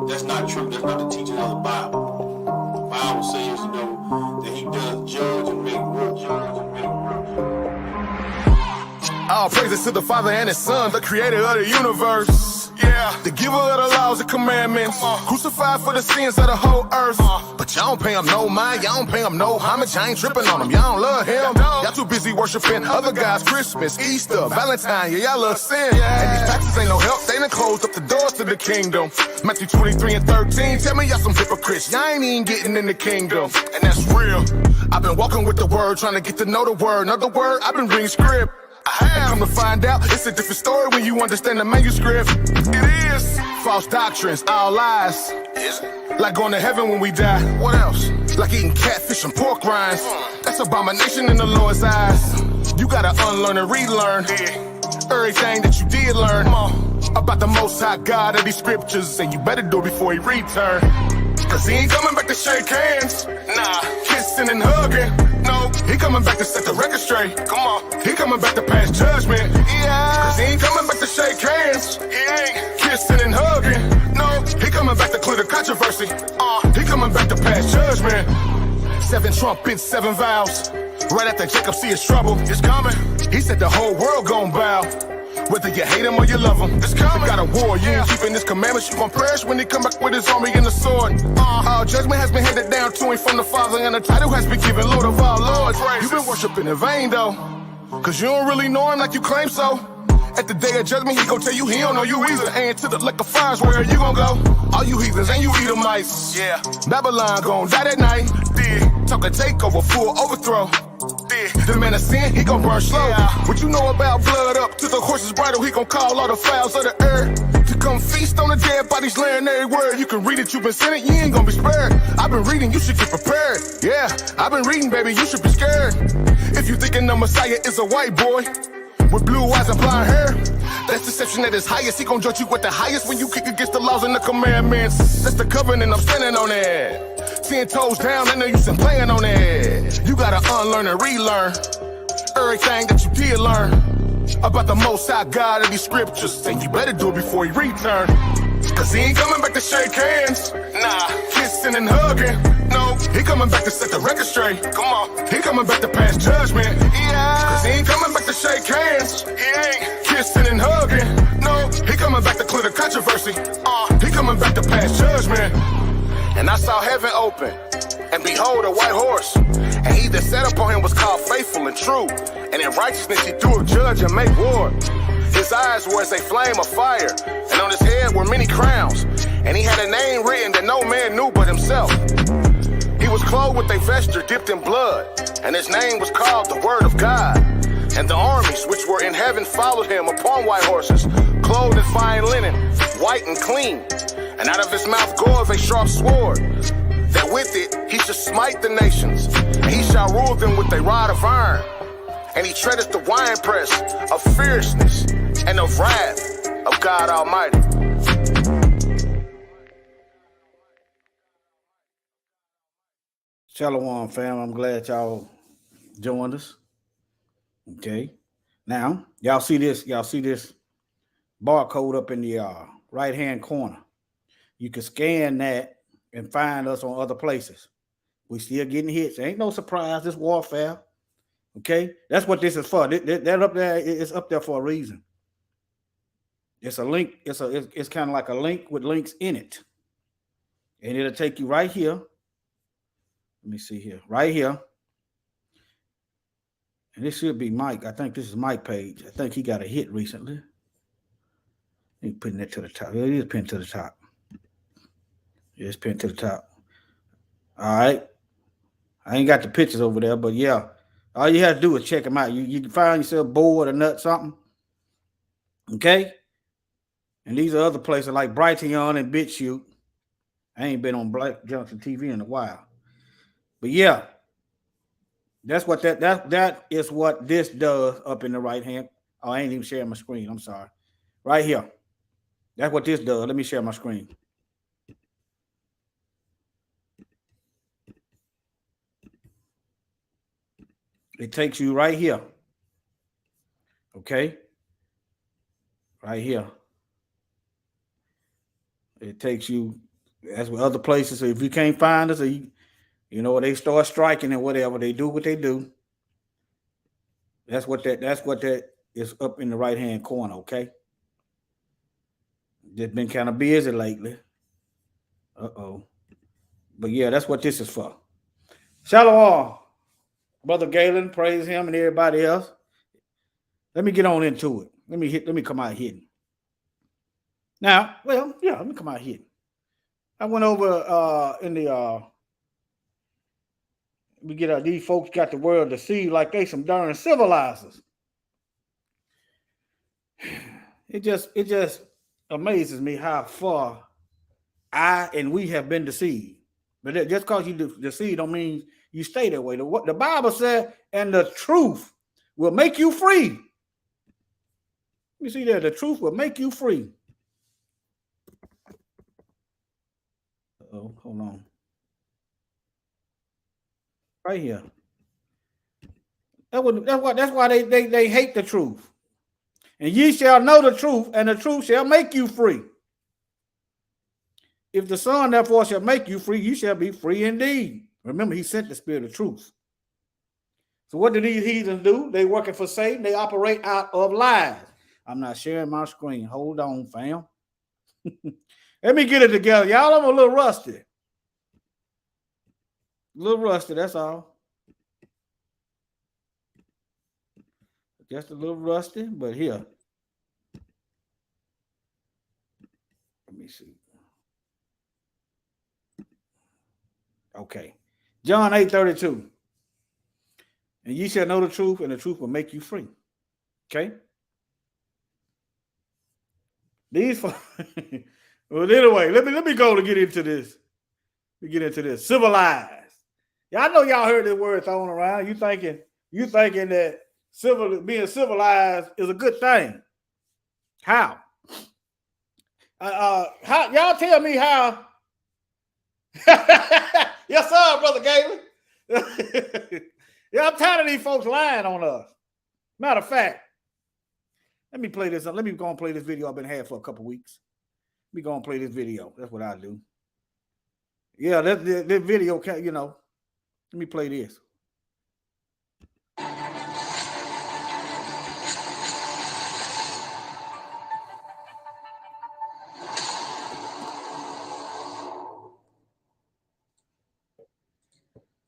That's not true. That's not the teaching of the Bible. The Bible says, that he does judge and make work. All praises to the Father and His Son, the creator of the universe. Yeah, the giver of the laws and commandments, crucified for the sins of the whole earth. But y'all don't pay him no mind, y'all don't pay him no homage. I ain't tripping on him, y'all don't love him. Y'all too busy worshiping other guys, Christmas, Easter, Valentine, yeah, y'all love sin. And these pastors ain't no help, they done closed up the doors to the kingdom. Matthew 23 and 13, tell me y'all some hypocrites, y'all ain't even getting in the kingdom. And that's real, I've been walking with the word, trying to get to know the word. Another word, I've been reading script. I have come to find out it's a different story when you understand the manuscript. It is false doctrines, all lies. Is it? Like going to heaven when we die. What else? Like eating catfish and pork rinds. That's abomination in the Lord's eyes. You gotta unlearn and relearn everything that you did learn about the Most High God of these scriptures, and you better do it before He return. Cause He ain't coming back to shake hands. Nah, kissing and hugging. No, He coming back to set the record straight. Come on, He coming back to pass judgment. Yeah, cause He ain't coming back to shake hands. He ain't kissing and hugging. No, He coming back to clear the controversy. He coming back to pass judgment. 7 trumpets, 7 vows. Right after Jacob see his trouble, it's coming. He said the whole world gon' bow. Whether you hate him or you love him, it's coming. Got a war, you ain't keeping this commandment, you gon' perish when he come back with his army and the sword. All judgment has been handed down to him from the Father, and the title has been given Lord of all lords. You've been worshiping in vain though, cause you don't really know him like you claim so. At the day of judgment, he gon' tell you he don't know you either. And to the lake of fires, where you gon' go? All you heathens and you Edomites. Yeah, Babylon gon' die that night. Talk a takeover, full overthrow. The man of sin, he gon' burn slow. What you know about blood up to the horse's bridle? He gon' call all the fowls of the earth to come feast on the dead bodies, laying every word. You can read it, you been sinning, you ain't gon' be spared. I've been reading, you should get prepared. Yeah, I've been reading, baby, you should be scared. If you thinking the Messiah is a white boy with blue eyes and blonde hair, that's deception at its highest. He gon' judge you with the highest when you kick against the laws and the commandments. That's the covenant, I'm standing on it. 10 toes down, I know you been playing on it. You gotta unlearn and relearn everything that you did learn about the Most High God of these scriptures, and you better do it before He return. Cause He ain't coming back to shake hands. Nah, kissing and hugging. No, He coming back to set the record straight. Come on, He coming back to pass judgment. Yeah, cause He ain't coming back to shake hands. He ain't kissing and hugging. No, He coming back to clear the controversy. He coming back to pass judgment. And I saw heaven open, and behold a white horse. And he that sat upon him was called faithful and true. And in righteousness he doeth judge and make war. His eyes were as a flame of fire, and on his head were many crowns. And he had a name written that no man knew but himself. He was clothed with a vesture dipped in blood, and his name was called the Word of God. And the armies which were in heaven followed him upon white horses, clothed in fine linen, white and clean. And out of his mouth goeth a sharp sword, that with it he shall smite the nations. And he shall rule them with a rod of iron. And he treadeth the winepress of fierceness and of wrath of God Almighty. Shalom, fam. I'm glad y'all joined us. Okay. Now, y'all see this barcode up in the right-hand corner. You can scan that and find us on other places. We still getting hits. Ain't no surprise. This warfare. Okay, that's what this is for. That up there is up there for a reason. It's a link. It's kind of like a link with links in it, and it'll take you right here. Let me see here, right here, and this should be Mike. I think this is Mike's page. I think he got a hit recently. He's putting that to the top. It is pinned to the top. It's pinned to the top. All right. I ain't got the pictures over there, but yeah. All you have to do is check them out. You can find yourself bored or nut something. Okay? And these are other places like Brighton and BitChute. I ain't been on Black Junction TV in a while. But yeah. That's what that is what this does up in the right hand. Oh, I ain't even sharing my screen. I'm sorry. Right here. That's what this does. Let me share my screen. It takes you right here. Okay? Right here. It takes you, that's what other places. So if you can't find us, or they start striking and whatever, they do what they do. That's what that is up in the right hand corner, okay? Just been kind of busy lately. Uh-oh. But yeah, that's what this is for. Shalom, Brother Galen, praise him and everybody else. Let me get on into it. Let me come out hitting. Now, well, yeah, let me come out hitting. I went over in the we get these folks got the world to see like they some darn civilizers. It just amazes me how far I and we have been deceived. But just because you deceived don't mean you stay that way. The Bible said, and the truth will make you free. You see there, the truth will make you free. Oh, hold on. Right here. That's why they hate the truth. And ye shall know the truth, and the truth shall make you free. If the Son therefore shall make you free, you shall be free indeed. Remember, he sent the Spirit of truth. So what do these heathens do? They working for Satan. They operate out of lies. I'm not sharing my screen. Hold on, fam. Let me get it together. Y'all, I'm a little rusty. That's all. Just a little rusty, but here. Let me see. Okay. John 8:32. And ye shall know the truth, and the truth will make you free. Okay? These well, anyway, let me go to get into this. We get into this. Civilized. Y'all know y'all heard this word thrown around. You thinking that being civilized is a good thing. How? How y'all tell me how? Yes, sir, Brother Galen. Yeah, I'm tired of these folks lying on us. Matter of fact, let me play this. Let me go and play this video I've been had for a couple weeks. Let me go and play this video. That's what I do. Yeah, that video, let me play this.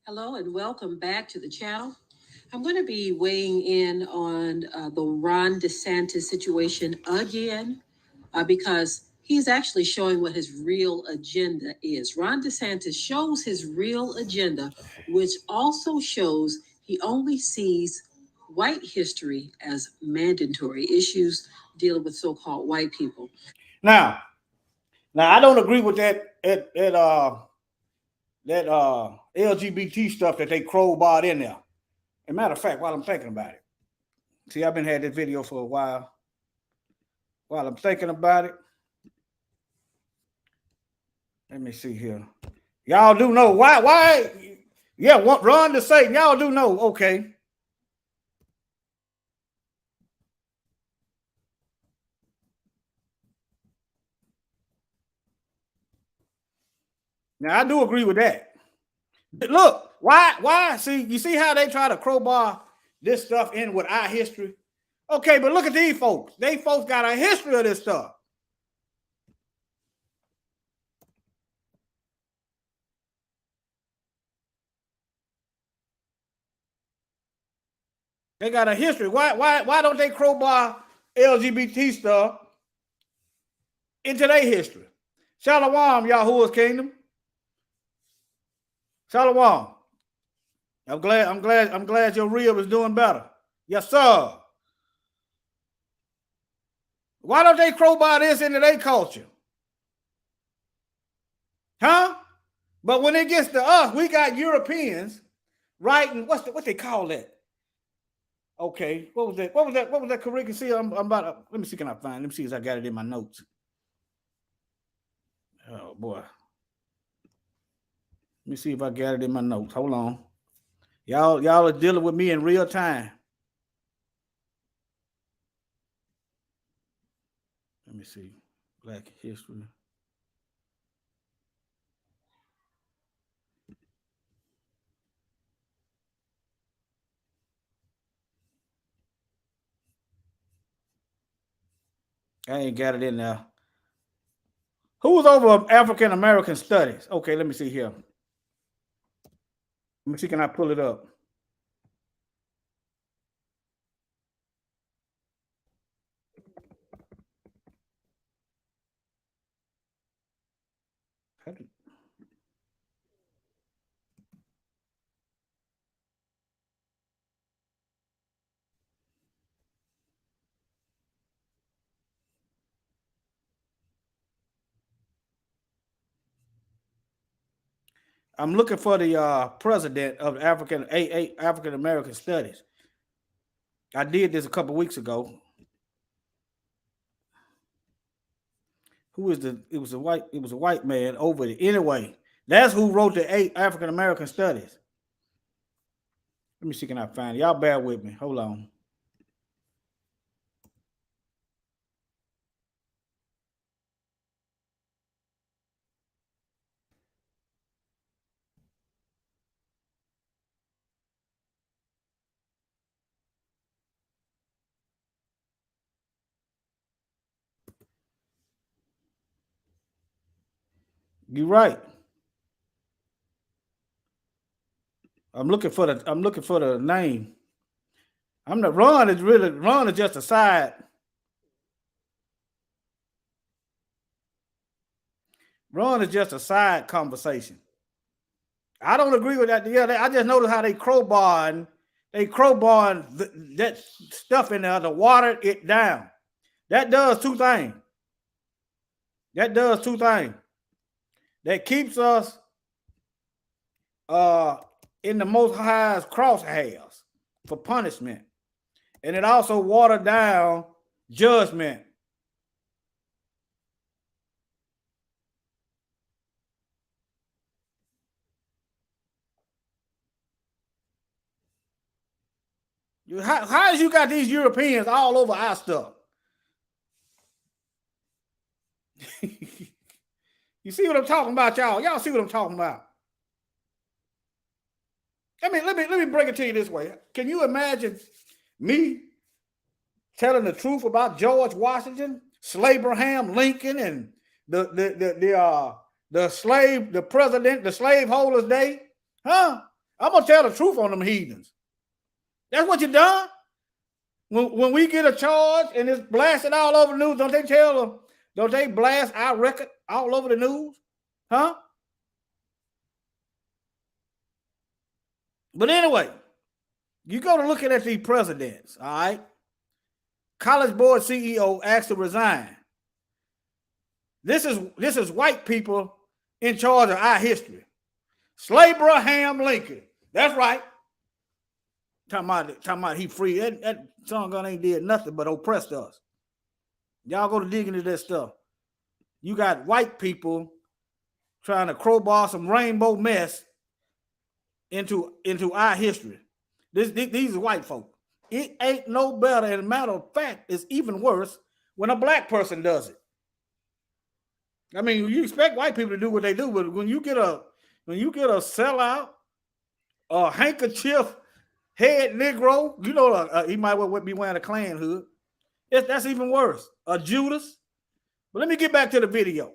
Hello and welcome back to the channel. I'm going to be weighing in on the Ron DeSantis situation again because he's actually showing what his real agenda is. Ron DeSantis shows his real agenda, which also shows he only sees white history as mandatory issues dealing with so-called white people. Now I don't agree with that LGBT stuff that they crowbarred in there. As a matter of fact, while I'm thinking about it, see, I've been had this video for a while. While I'm thinking about it, let me see here. Y'all do know why? Yeah, Ron to Satan. Y'all do know. Okay. Now I do agree with that. Look, why? See, you see how they try to crowbar this stuff in with our history? Okay, but look at these folks. They folks got a history of this stuff. They got a history. Why don't they crowbar LGBT stuff into their history? Shalom, Yahuwah's kingdom. Shalom. I'm glad your rib is doing better. Yes, sir. Why don't they crowbar this into their culture? Huh? But when it gets to us, we got Europeans writing, what they call that? Okay, what was that? What was that curriculum? See, I'm about to, let me see, can I find? Let me see if I got it in my notes. Oh boy. Let me see if I got it in my notes. Hold on. Y'all are dealing with me in real time. Let me see. Black history. I ain't got it in there. Who was over African American studies? Okay, let me see here. Let me see, can I pull it up? I'm looking for the president of African American Studies. I did this a couple weeks ago. Who is the? It was a white man over it. Anyway, that's who wrote the African American Studies. Let me see, can I find it? Y'all bear with me. Hold on. You're right. I'm looking for the name. I'm not Ron is just a side. Ron is just a side conversation. I don't agree with that. Yeah, I just noticed how they crowbar that stuff in there to water it down. That does two things. That keeps us in the Most High's crosshairs for punishment. And it also watered down judgment. How you got these Europeans all over our stuff? You see what I'm talking about, y'all? Y'all see what I'm talking about? I mean, let me break it to you this way. Can you imagine me telling the truth about George Washington, Abraham Lincoln, and the slaveholders' day? Huh? I'm gonna tell the truth on them heathens. That's what you done. When we get a charge and it's blasted all over the news, don't they tell them? Don't they blast our record all over the news? Huh? But anyway, you go to looking at these presidents, all right? College board CEO asked to resign. This is white people in charge of our history. Abraham Lincoln. That's right. Talking about he free. That son gun ain't did nothing but oppressed us. Y'all go to dig into that stuff. You got white people trying to crowbar some rainbow mess into our history. These are white folk. It ain't no better. As a matter of fact, it's even worse when a black person does it. I mean, you expect white people to do what they do, but when you get a sellout, a handkerchief head Negro, you know, he might well be wearing a Klan hood. That's even worse. A Judas. But let me get back to the video,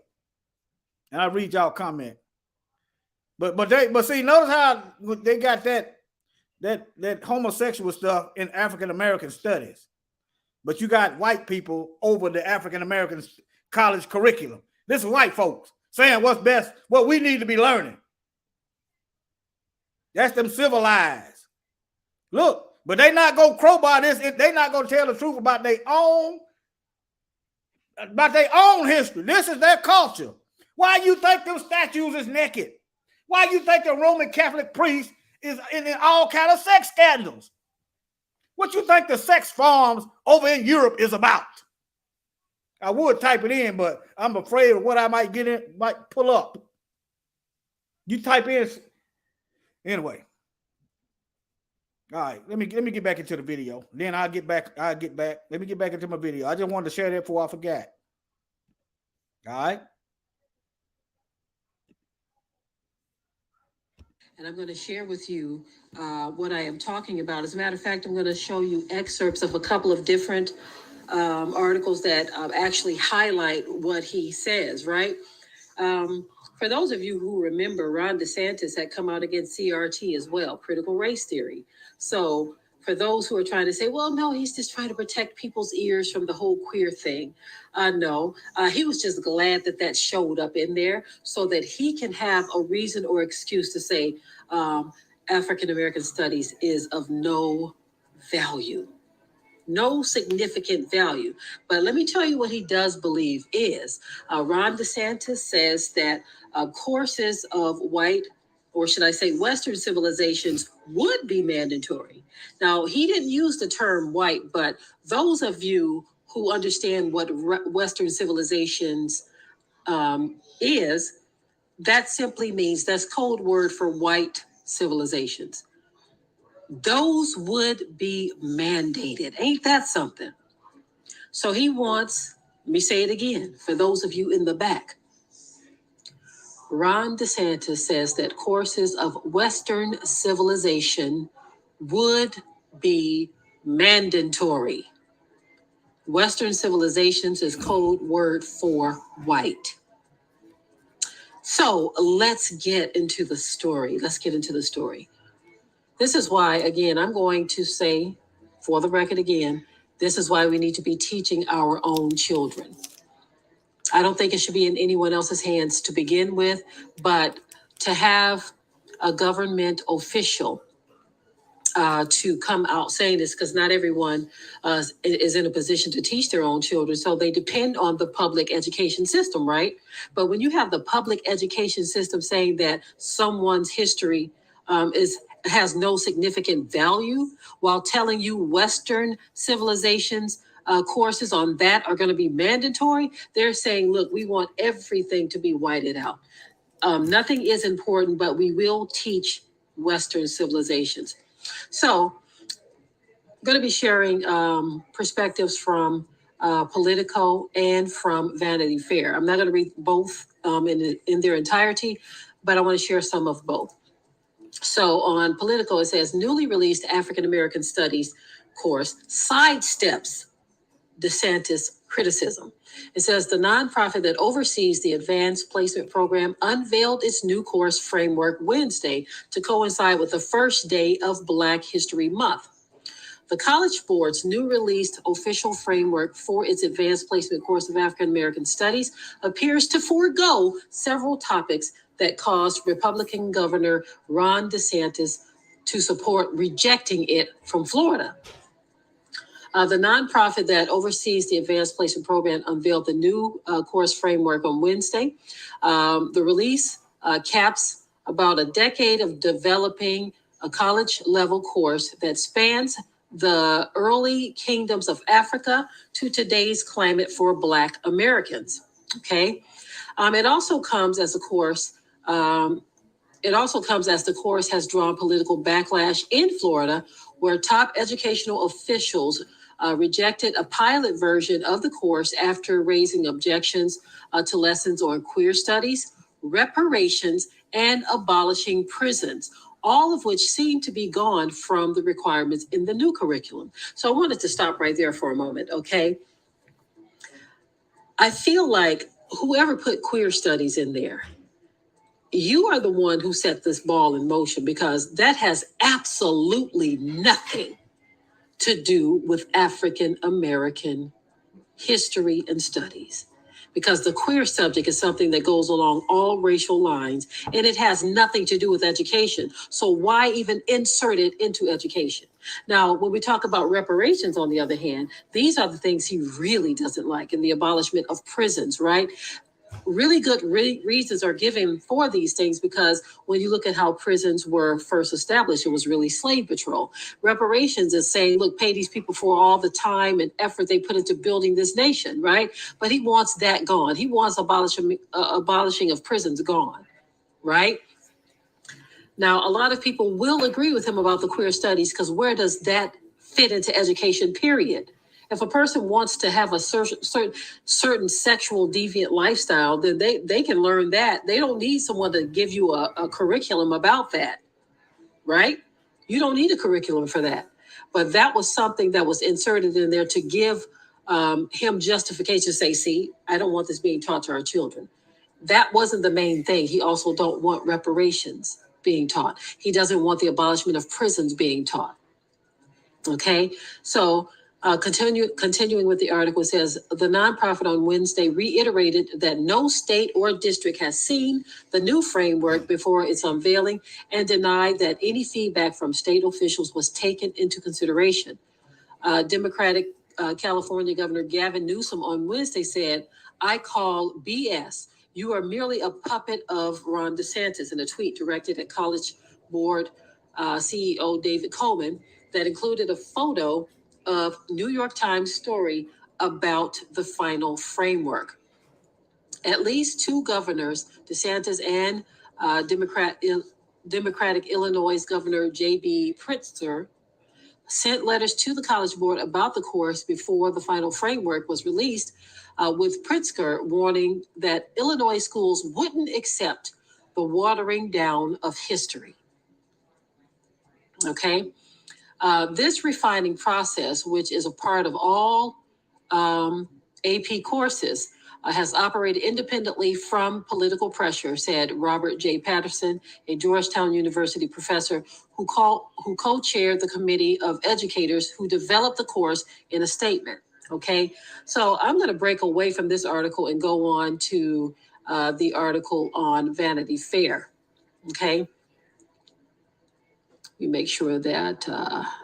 and I'll read y'all comment. But see, notice how they got that homosexual stuff in African American studies, but you got white people over the African American college curriculum. This is white folks saying what's best, what we need to be learning. That's them civilized. Look, but they not gonna crowbar this. They not gonna tell the truth about their own history. This is their culture. Why you think them statues is naked? Why you think the Roman Catholic priest is in all kind of sex scandals? What you think the sex farms over in Europe is about? I would type it in, but I'm afraid of what I might get in, might pull up. You type in anyway. All right, let me get back into the video. Then I'll get back. Let me get back into my video. I just wanted to share that before I forgot. All right. And I'm going to share with you what I am talking about. As a matter of fact, I'm going to show you excerpts of a couple of different articles that actually highlight what he says, right? For those of you who remember, Ron DeSantis had come out against CRT as well, critical race theory. So for those who are trying to say, well, no, he's just trying to protect people's ears from the whole queer thing. No, he was just glad that that showed up in there so that he can have a reason or excuse to say African American studies is of no value. No significant value. But let me tell you what he does believe is. Ron DeSantis says that courses of white, or should I say Western civilizations, would be mandatory. Now, he didn't use the term white, but those of you who understand what Western civilizations is, that simply means that's code word for white civilizations. Those would be mandated. Ain't that something? So he wants, let me say it again, for those of you in the back. Ron DeSantis says that courses of Western civilization would be mandatory. Western civilizations is code word for white. So let's get into the story. This is why, again, I'm going to say, for the record again, this is why we need to be teaching our own children. I don't think it should be in anyone else's hands to begin with, but to have a government official to come out saying this, because not everyone is in a position to teach their own children, so they depend on the public education system, right? But when you have the public education system saying that someone's history has no significant value, while telling you Western civilizations courses on that are going to be mandatory, they're saying, look, we want everything to be whited out. Nothing is important, but we will teach Western civilizations. So I'm going to be sharing perspectives from Politico and from Vanity Fair. I'm not going to read both in their entirety, but I want to share some of both. So on Politico, it says, newly released African American Studies course sidesteps DeSantis criticism. It says the nonprofit that oversees the Advanced Placement Program unveiled its new course framework Wednesday to coincide with the first day of Black History Month. The College Board's new released official framework for its Advanced Placement course of African American Studies appears to forego several topics that caused Republican Governor Ron DeSantis to support rejecting it from Florida. The nonprofit that oversees the Advanced Placement Program unveiled the new course framework on Wednesday. The release caps about a decade of developing a college-level course that spans the early kingdoms of Africa to today's climate for Black Americans. Okay, it also comes as a course. The course has drawn political backlash in Florida, where top educational officials rejected a pilot version of the course after raising objections to lessons on queer studies, reparations, and abolishing prisons, all of which seem to be gone from the requirements in the new curriculum. So I wanted to stop right there for a moment, okay? I feel like whoever put queer studies in there, you are the one who set this ball in motion, because that has absolutely nothing to do with African American history and studies, because the queer subject is something that goes along all racial lines, and it has nothing to do with education. So why even insert it into education? Now, when we talk about reparations, on the other hand, these are the things he really doesn't like, and the abolishment of prisons, right? Really good reasons are given for these things, because when you look at how prisons were first established, it was really slave patrol. Reparations is saying, look, pay these people for all the time and effort they put into building this nation, right? But he wants that gone. He wants abolishing of prisons gone, right? Now, a lot of people will agree with him about the queer studies, because where does that fit into education, period? If a person wants to have a certain sexual deviant lifestyle, then they can learn that. They don't need someone to give you a curriculum about that, right? You don't need a curriculum for that. But that was something that was inserted in there to give him justification to say, see, I don't want this being taught to our children. That wasn't the main thing. He also don't want reparations being taught. He doesn't want the abolishment of prisons being taught. Okay, so continuing with the article, it says the nonprofit on Wednesday reiterated that no state or district has seen the new framework before its unveiling and denied that any feedback from state officials was taken into consideration. Democratic California Governor Gavin Newsom on Wednesday said, I call BS. You are merely a puppet of Ron DeSantis, in a tweet directed at College Board CEO David Coleman that included a photo of New York Times story about the final framework. At least two governors, DeSantis and Democratic Illinois Governor J.B. Pritzker, sent letters to the College Board about the course before the final framework was released, with Pritzker warning that Illinois schools wouldn't accept the watering down of history. Okay. This refining process, which is a part of all AP courses, has operated independently from political pressure, said Robert J. Patterson, a Georgetown University professor who co-chaired the committee of educators who developed the course, in a statement. Okay, so I'm going to break away from this article and go on to the article on Vanity Fair. Okay. You make sure that,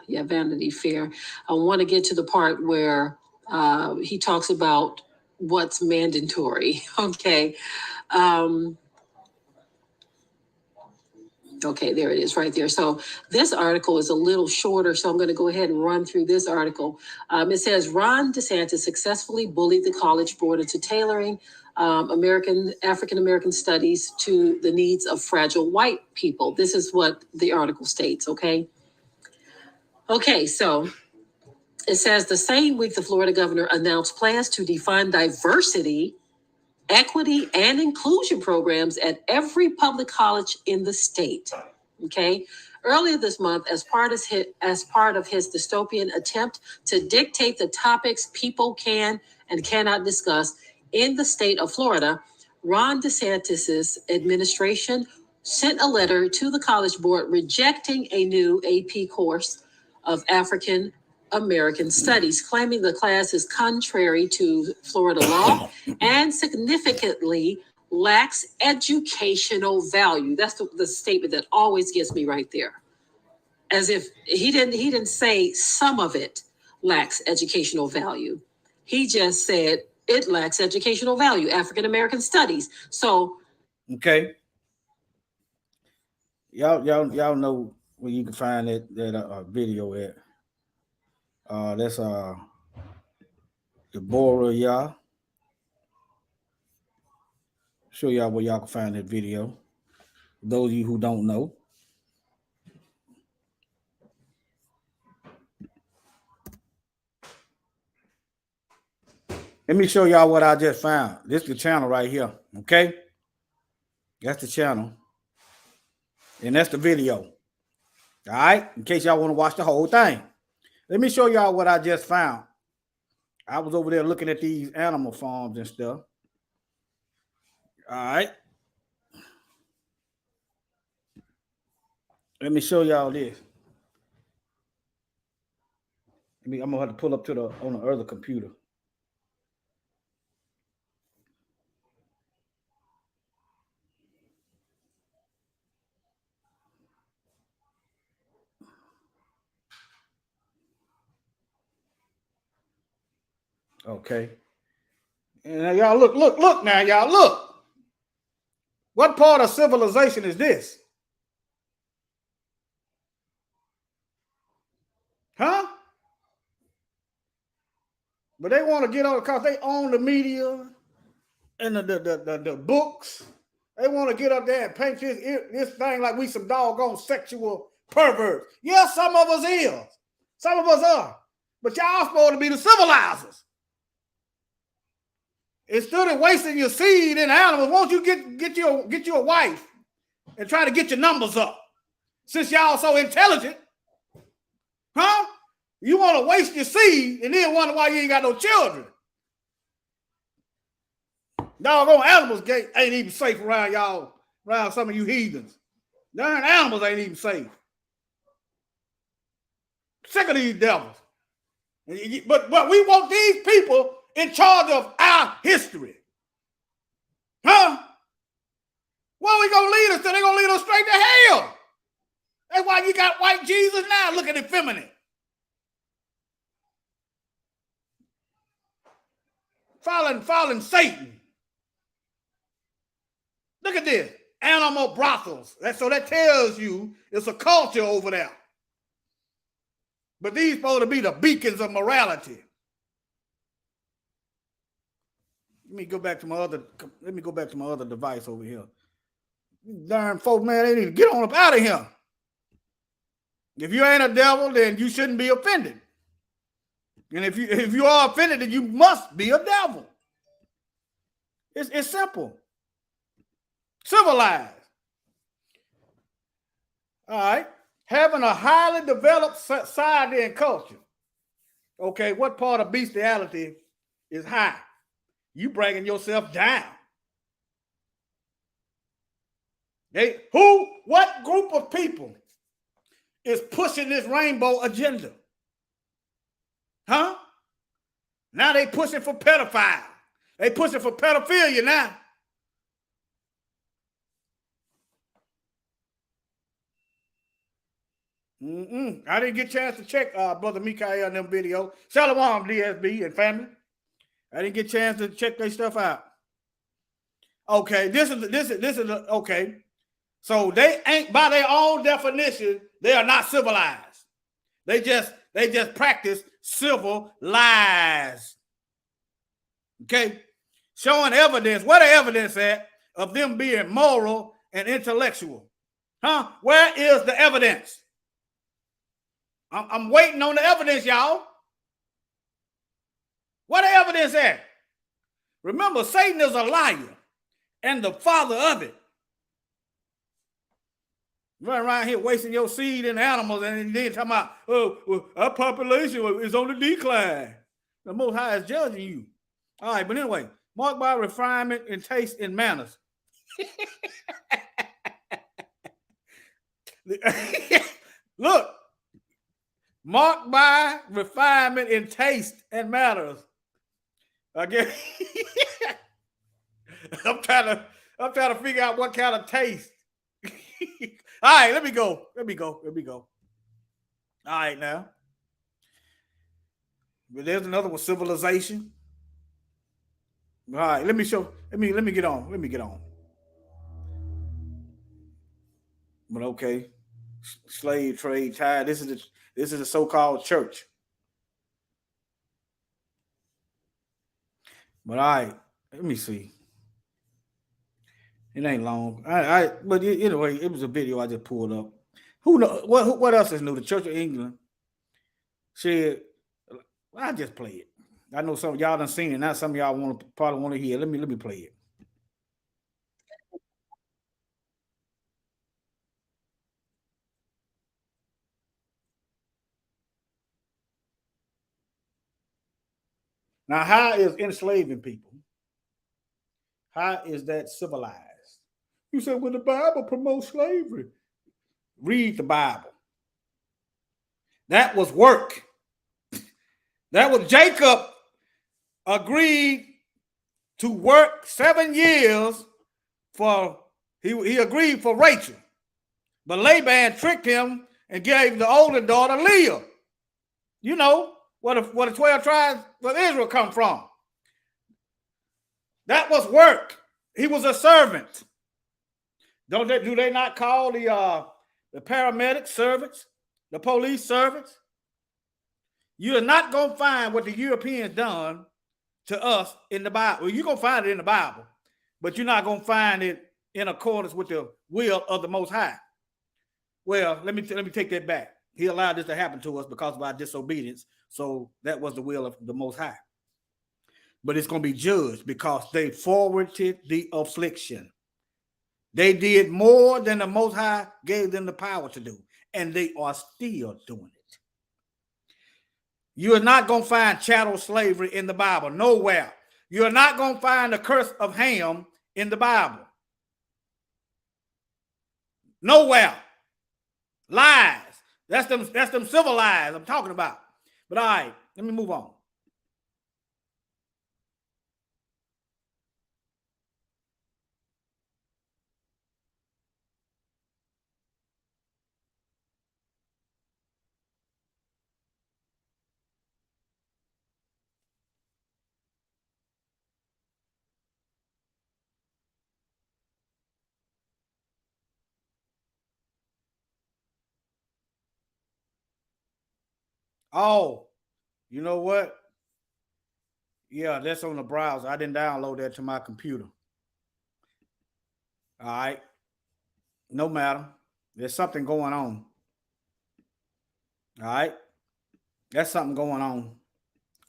Vanity Fair. I want to get to the part where he talks about what's mandatory. Okay. Okay, there it is right there. So this article is a little shorter, so I'm going to go ahead and run through this article. It says Ron DeSantis successfully bullied the College Board into tailoring African-American studies to the needs of fragile white people. This is what the article states, okay? Okay, so it says the same week the Florida governor announced plans to define diversity, equity, and inclusion programs at every public college in the state. Okay. Earlier this month, as part of his dystopian attempt to dictate the topics people can and cannot discuss in the state of Florida, Ron DeSantis' administration sent a letter to the College Board rejecting a new AP course of African American Studies, claiming the class is contrary to Florida law and significantly lacks educational value. That's the statement that always gets me right there. As if he didn't say some of it lacks educational value. He just said it lacks educational value, African American Studies. So, okay. Y'all know where you can find that video at. That's Deborah, y'all. Show y'all where y'all can find that video. Those of you who don't know. Let me show y'all what I just found. This is the channel right here. Okay. That's the channel. And that's the video. All right. In case y'all want to watch the whole thing. Let me show y'all what I just found. I was over there looking at these animal farms and stuff. All right. Let me show y'all this. I'm gonna have to pull up to on the other computer. Okay. And now y'all look now, y'all look. What part of civilization is this? Huh? But they want to get on because they own the media and the books. They want to get up there and paint this thing like we some doggone sexual perverts. Yeah, some of us is. Some of us are. But y'all supposed to be the civilizers. Instead of wasting your seed in animals, won't you get you a wife and try to get your numbers up? Since y'all so intelligent. Huh? You want to waste your seed and then wonder why you ain't got no children. Doggone animals ain't even safe around y'all, around some of you heathens. Darn animals ain't even safe. Sick of these devils. But we want these people in charge of our history. Huh? Where are we going to lead us to? They're going to lead us straight to hell. That's why you got white Jesus now looking effeminate. Following Satan. Look at this. Animal brothels. So that tells you it's a culture over there. But these supposed to be the beacons of morality. Let me go back to my other device over here. Darn folk, man, they need to get on up out of here. If you ain't a devil, then you shouldn't be offended. And if you are offended, then you must be a devil. It's simple. Civilized. All right. Having a highly developed society and culture. Okay, what part of bestiality is high? You bringing yourself down. What group of people is pushing this rainbow agenda? Huh? Now they pushing for pedophile. They pushing for pedophilia now. I didn't get a chance to check Brother Mikael and them video. Shalom, DSB and family. I didn't get a chance to check their stuff out. Okay, this is okay. So they ain't, by their own definition, they are not civilized. They just practice civil lies. Okay, showing evidence. Where the evidence at of them being moral and intellectual? Huh? Where is the evidence? I'm waiting on the evidence, y'all. What the evidence at? Remember, Satan is a liar and the father of it. Run around here wasting your seed in animals and then talking about, our population is on the decline. The Most High is judging you. All right, but anyway, marked by refinement in taste and manners. Look, marked by refinement in taste and manners. Again, I'm trying to figure out what kind of taste. All right, let me go. All right, now. But there's another one, civiLIESation. All right, let me get on. But okay, slave trade tie. This is the so-called church. But all right, let me see. It ain't long. But anyway, it was a video I just pulled up. Who knows what else is new? The Church of England said, I just play it. I know some of y'all done seen it. Now some of y'all probably want to hear. Let me play it. Now, how is enslaving people? How is that civilized? You said, well, the Bible promotes slavery. Read the Bible. That was work. That was Jacob agreed to work 7 years for, he agreed for Rachel. But Laban tricked him and gave the older daughter Leah. You know, where the 12 tribes of Israel come from. That was work. He was a servant. Do they not call the paramedic servants, the police servants? You're not going to find what the Europeans done to us in the Bible. Well, you're going to find it in the Bible, but you're not going to find it in accordance with the will of the Most High. Well, let me take that back. He allowed this to happen to us because of our disobedience. So that was the will of the Most High. But it's going to be judged because they forwarded the affliction. They did more than the Most High gave them the power to do, and they are still doing it. You are not going to find chattel slavery in the Bible. Nowhere. You are not going to find the curse of Ham in the Bible. Nowhere. Lies. That's them civil lies I'm talking about. But all right, let me move on. Oh, you know what? Yeah, that's on the browser. I didn't download that to my computer. All right. No matter. There's something going on. All right. That's something going on.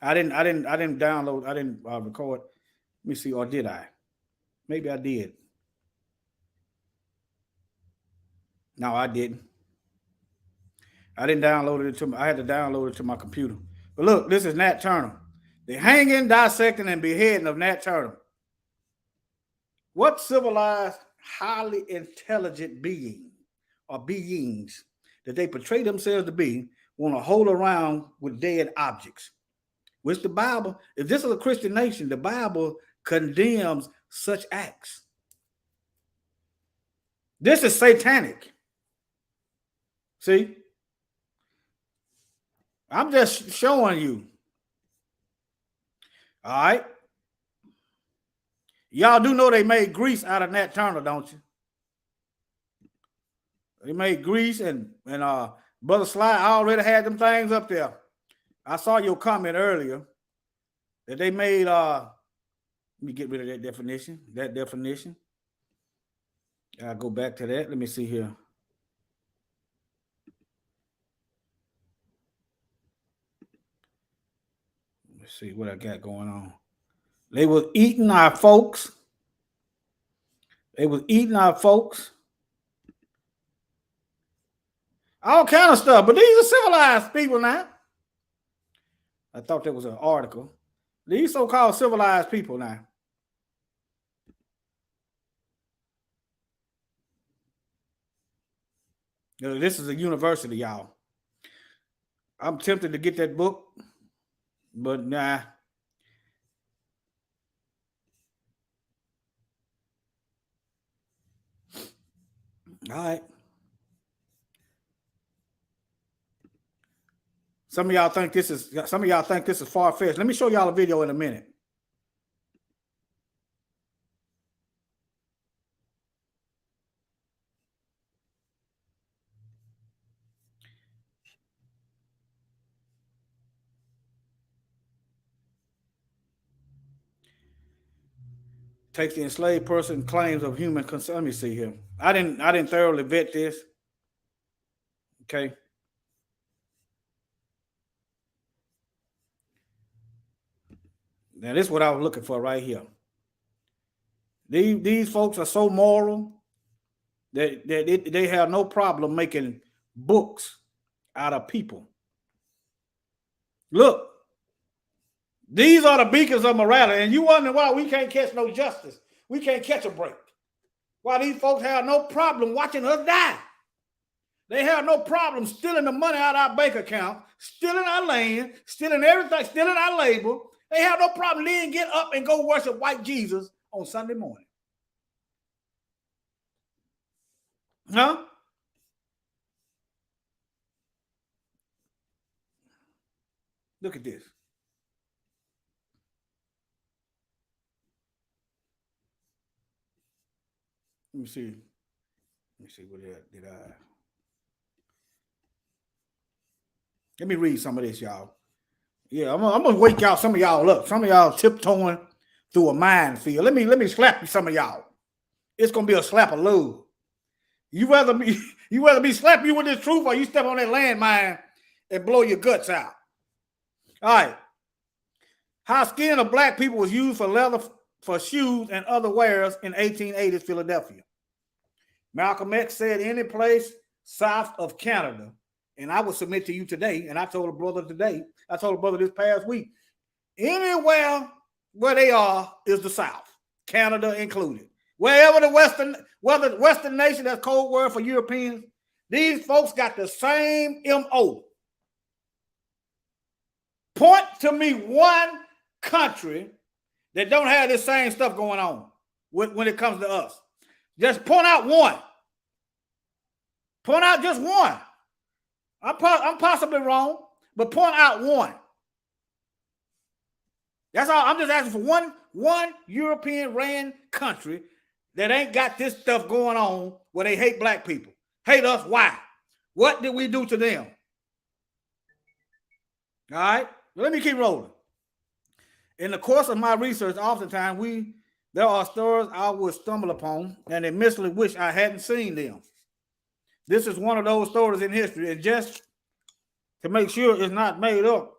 I didn't download. I didn't record. Let me see. Or did I? Maybe I did. No, I didn't. I didn't download it to. I had to download it to my computer. But look, this is Nat Turner. The hanging, dissecting, and beheading of Nat Turner. What civilized, highly intelligent being or beings that they portray themselves to be want to hold around with dead objects? Which the Bible, if this is a Christian nation, the Bible condemns such acts. This is satanic. See? I'm just showing you. All right. Y'all do know they made grease out of Nat Turner, don't you? They made grease and Brother Sly already had them things up there. I saw your comment earlier that they made let me get rid of that definition. I'll go back to that. Let me see here. Let's see what I got going on. They was eating our folks. All kind of stuff. But these are civilized people now. I thought that was an article. These so-called civilized people now. This is a university, y'all. I'm tempted to get that book, but nah. All right. Some of y'all think this is far-fetched. Let me show y'all a video in a minute. Takes the enslaved person claims of human consent. Let me see here. I didn't thoroughly vet this. Okay. Now, this is what I was looking for right here. These folks are so moral that they have no problem making books out of people. Look, these are the beacons of morality, and you wonder why we can't catch no justice. We can't catch a break. Why these folks have no problem watching us die. They have no problem stealing the money out of our bank account, stealing our land, stealing everything, stealing our labor. They have no problem. They didn't get up and go worship white Jesus on Sunday morning. Huh? Look at this. Let me see what did I. Let me read some of this, y'all. Yeah, I'm gonna wake y'all, some of y'all up. Some of y'all tiptoeing through a minefield. Let me slap some of y'all. It's gonna be a slap of love. You rather be slapping you with this truth, or you step on that landmine and blow your guts out. All right. How skin of black people was used for leather for shoes and other wares in 1880s Philadelphia. Malcolm X said any place south of Canada, and I would submit to you today, and I told a brother today, I told a brother this past week. Anywhere where they are is the South, Canada included. Wherever the Western nation, that's code word for Europeans, these folks got the same MO. Point to me one country that don't have this same stuff going on when it comes to us. Just point out one. Point out just one. I'm possibly wrong, but point out one. That's all. I'm just asking for one European ran country that ain't got this stuff going on where they hate black people. Hate us. Why? What did we do to them? All right. Let me keep rolling. In the course of my research, oftentimes there are stories I would stumble upon and admittedly wish I hadn't seen them. This is one of those stories in history, and just to make sure it's not made up,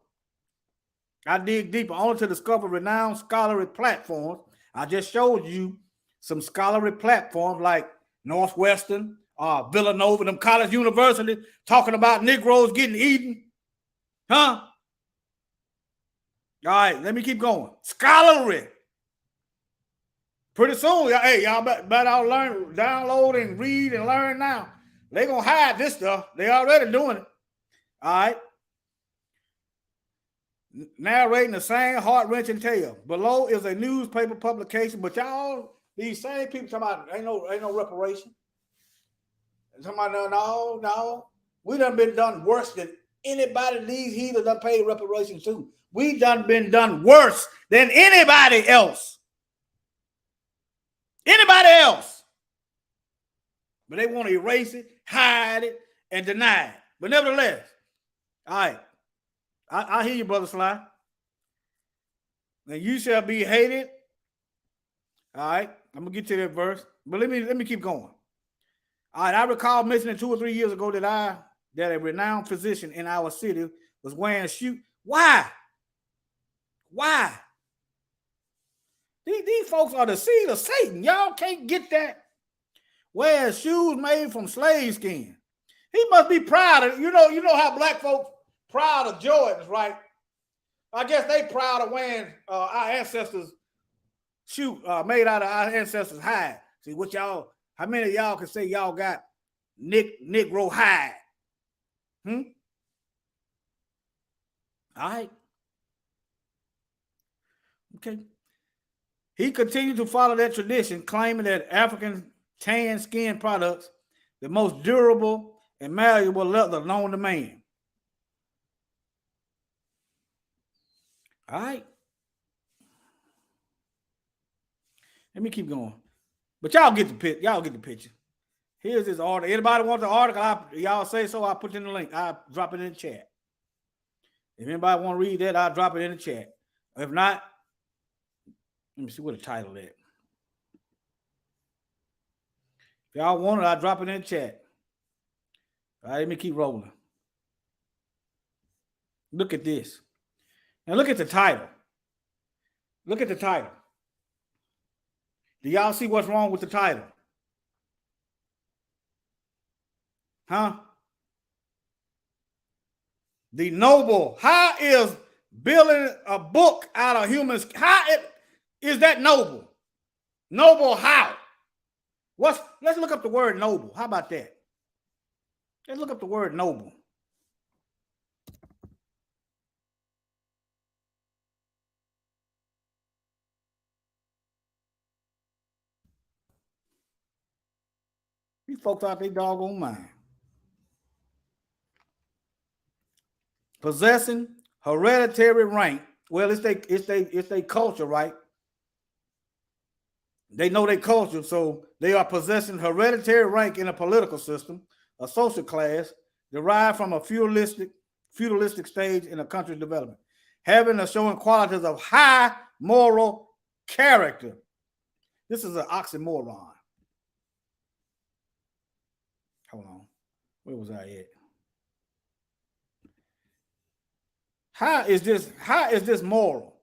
I dig deeper only to discover renowned scholarly platforms. I just showed you some scholarly platforms like Northwestern, Villanova, them college universities talking about Negroes getting eaten. Huh? All right, let me keep going. Scholarly. Pretty soon, hey, y'all better learn, download and read and learn now. They're going to hide this stuff. They already doing it. All right. Narrating the same heart-wrenching tale. Below is a newspaper publication, but y'all, these same people talking about ain't no reparation. Talking about no. We done been done worse than anybody these heathens done paid reparations to. We done been done worse than anybody else. Anybody else. But they want to erase it, hide it, and deny it. But nevertheless, all right. I hear you, Brother Sly. And you shall be hated. All right. I'm going to get to that verse. But let me keep going. All right. I recall mentioning 2 or 3 years ago that a renowned physician in our city was wearing a shoe. Why? These folks are the seed of Satan. Y'all can't get that. Wearing shoes made from slave skin. He must be proud of, you know how black folks proud of Jordans, right? I guess they proud of wearing our ancestors' shoe made out of our ancestors' hide. See what y'all, how many of y'all can say y'all got Negro hide? All right. Okay. He continued to follow that tradition, claiming that African tan skin products, the most durable and malleable leather known to man. All right. Let me keep going. But y'all get the picture. Y'all get the picture. Here's this article. Anybody want the article? Y'all say so. I'll put it in the link. I'll drop it in the chat. If anybody want to read that, I'll drop it in the chat. If not, let me see what the title is. If y'all want it, I'll drop it in the chat. All right, let me keep rolling. Look at this. Now look at the title. Look at the title. Do y'all see what's wrong with the title? Huh? The noble. How is building a book out of humans? Is that noble? Noble how? Let's look up the word noble. How about that? Let's look up the word noble. These folks out their doggone mind. Possessing hereditary rank. Well, it's they culture, right? They know their culture, so they are possessing hereditary rank in a political system, a social class derived from a feudalistic stage in a country's development, having or showing qualities of high moral character. This is an oxymoron. Hold on. Where was I at? How is this moral?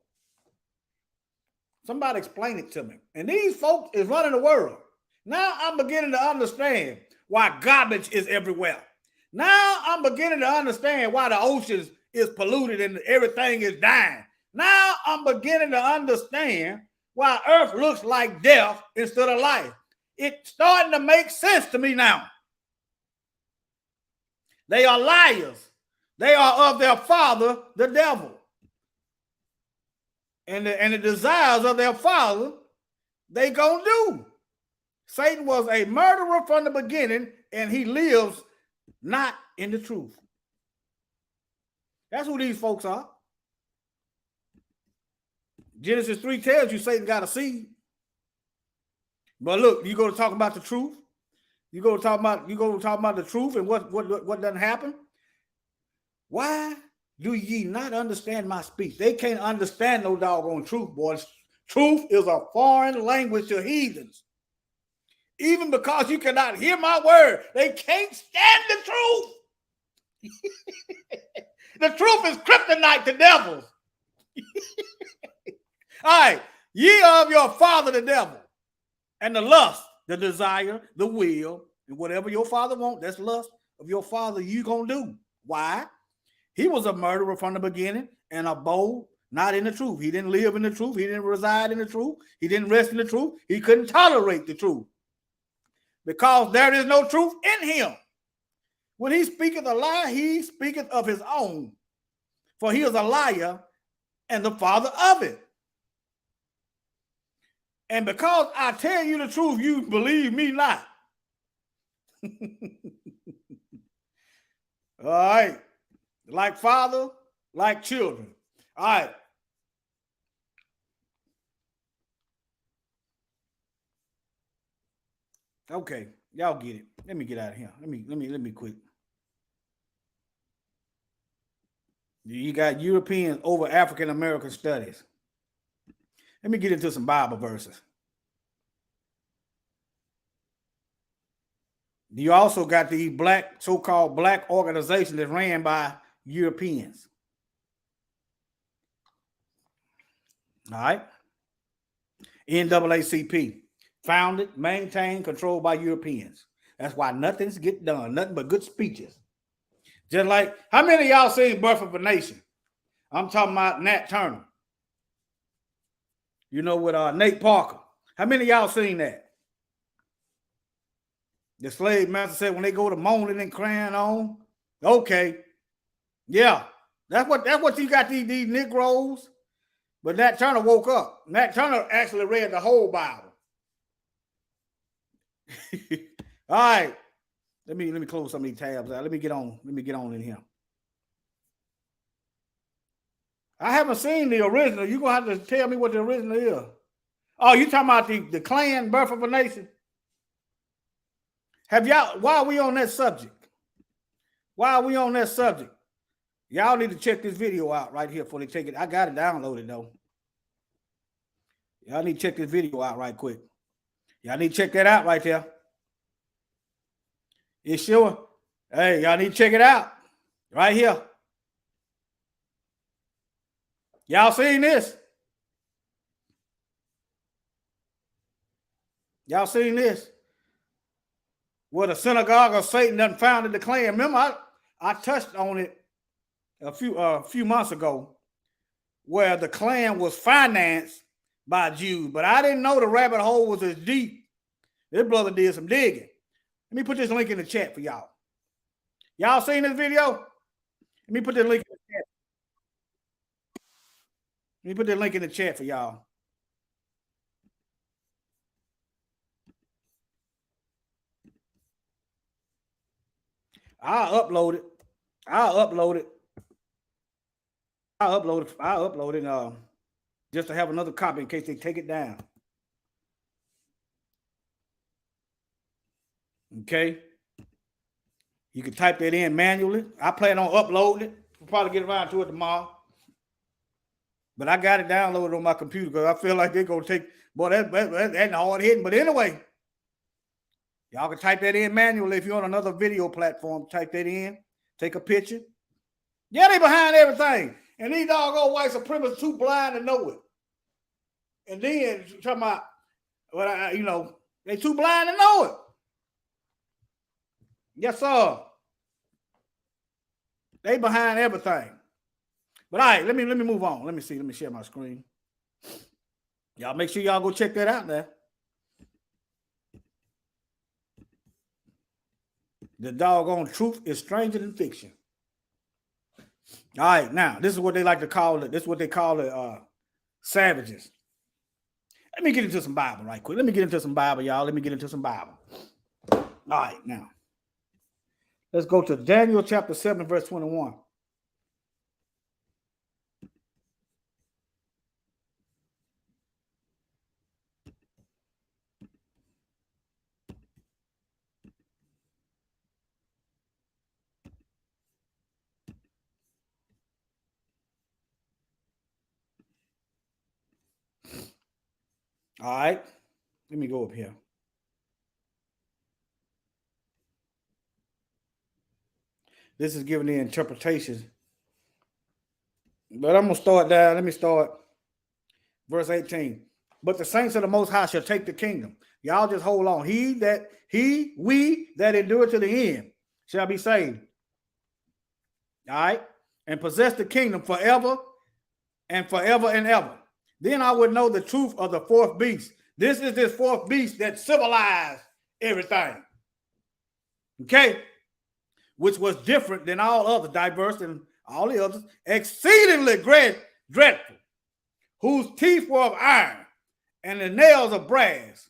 Somebody explain it to me. And these folks is running the world. Now I'm beginning to understand why garbage is everywhere. Now I'm beginning to understand why the oceans is polluted and everything is dying. Now I'm beginning to understand why earth looks like death instead of life. It's starting to make sense to me now. They are liars. They are of their father, the devil. And the desires of their father, they gonna do. Satan was a murderer from the beginning, and he lives not in the truth. That's who these folks are. Genesis 3 tells you Satan got a seed. But look, you go to talk about the truth. You go to talk about the truth and what doesn't happen. Why do ye not understand my speech? They can't understand no doggone truth, boys. Truth is a foreign language to heathens. Even because you cannot hear my word, they can't stand the truth. The truth is kryptonite to devils. All right, ye are of your father the devil, and the lust, the desire, the will, and whatever your father wants, that's lust of your father you gonna do. Why? He was a murderer from the beginning and abode not in the truth. He didn't live in the truth. He didn't reside in the truth. He didn't rest in the truth. He couldn't tolerate the truth because there is no truth in him. When he speaketh a lie, he speaketh of his own, for he is a liar and the father of it. And because I tell you the truth, you believe me not. All right. Like father, like children. All right. Okay. Y'all get it. Let me get out of here. Let me quit. You got Europeans over African American studies. Let me get into some Bible verses. You also got the so-called black organization that's ran by Europeans. All right. NAACP, founded, maintained, controlled by Europeans. That's why nothing's get done, nothing but good speeches. Just like, how many of y'all seen Birth of a Nation? I'm talking about Nat Turner. You know, with Nate Parker. How many of y'all seen that? The slave master said when they go to moaning and crying on, okay, yeah, that's what you got these Negroes. But Nat Turner woke up. Nat Turner actually read the whole Bible. All right, let me close some of these tabs out. Let me get on in here. I haven't seen the original. You're gonna have to tell me what the original is. Oh, you talking about the Klan Birth of a Nation? Have y'all, why are we on that subject? Why are we on that subject? Y'all need to check this video out right here before they take it. I got it downloaded though. Y'all need to check this video out right quick. Y'all need to check that out right there. It's sure. Hey, y'all need to check it out right here. Y'all seen this? Y'all seen this? Where the synagogue of Satan done founded the Klan. Remember, I touched on it a few months ago, where the Klan was financed by Jews, but I didn't know the rabbit hole was as deep. This brother did some digging. Let me put this link in the chat for y'all. Y'all seen this video? Let me put the link in the chat. Let me put the link in the chat for y'all. I'll upload it. Just to have another copy in case they take it down. Okay. You can type that in manually. I plan on uploading it. We'll probably get around to it tomorrow. But I got it downloaded on my computer because I feel like they're going to take, boy, that's hard hitting. But anyway, y'all can type that in manually. If you're on another video platform, type that in, take a picture. Yeah, they behind everything. And these doggone white supremacists too blind to know it. And then talking about, well, they too blind to know it. Yes, sir. They behind everything. But all right, let me move on. Let me see. Let me share my screen. Y'all make sure y'all go check that out now. The doggone truth is stranger than fiction. All right, now this is what they like to call it. This is what they call it, savages. Let me get into some Bible right quick. Let me get into some Bible, y'all. Let me get into some Bible. All right, now let's go to Daniel chapter 7, verse 21. All right, let me go up here. This is giving the interpretation. But I'm going to start down. Let me start verse 18. But the saints of the Most High shall take the kingdom. Y'all just hold on. We that endure to the end shall be saved. All right? And possess the kingdom forever and forever and ever. Then I would know the truth of the fourth beast. This is this fourth beast that civilized everything. Okay? Which was different than all others, diverse than all the others, exceedingly dreadful, whose teeth were of iron and the nails of brass.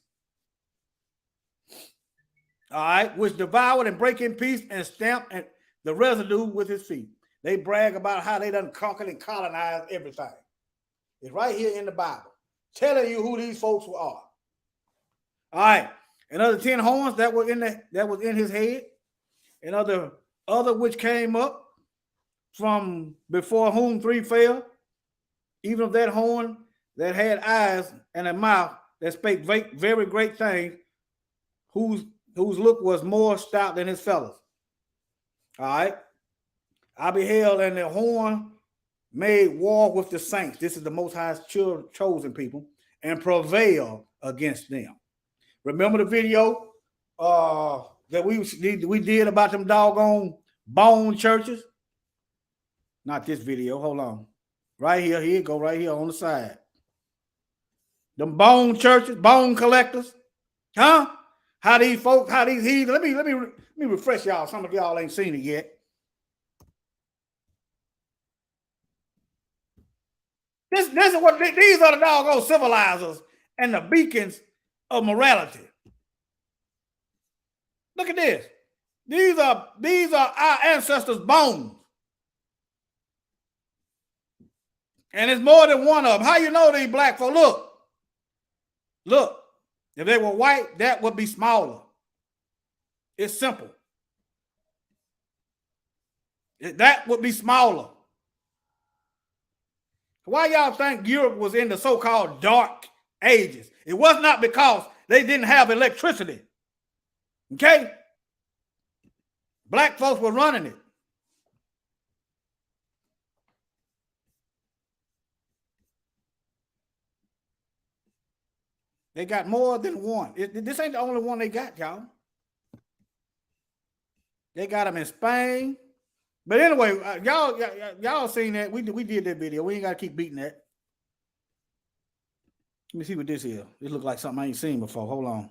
All right, which devoured and break in peace and stamped and the residue with his feet. They brag about how they done conquered and colonized everything. It's right here in the Bible, telling you who these folks are. All right, another 10 horns that was in his head, and other which came up from before whom 3 fell, even of that horn that had eyes and a mouth that spake very great things, whose look was more stout than his fellows. All right. I beheld, and the horn made war with the saints. This is the Most High's chosen people, and prevail against them. Remember the video that we did about them doggone bone churches? Not this video. Hold on. Right here. Here you go. Right here on the side. Them bone churches, bone collectors. Huh? How these folks, how these heathens. Let me refresh y'all. Some of y'all ain't seen it yet. This is what these are, the doggone civilizers and the beacons of morality. Look at this. These are our ancestors' bones. And it's more than one of them. How you know these black folk? Look. If they were white, that would be smaller. It's simple. That would be smaller. Why y'all think Europe was in the so-called dark ages? It was not because they didn't have electricity. Okay? Black folks were running it. They got more than one. This ain't the only one they got, y'all. They got them in Spain. But anyway, y'all seen that. We did that video. We ain't got to keep beating that. Let me see what this is. This looks like something I ain't seen before. Hold on.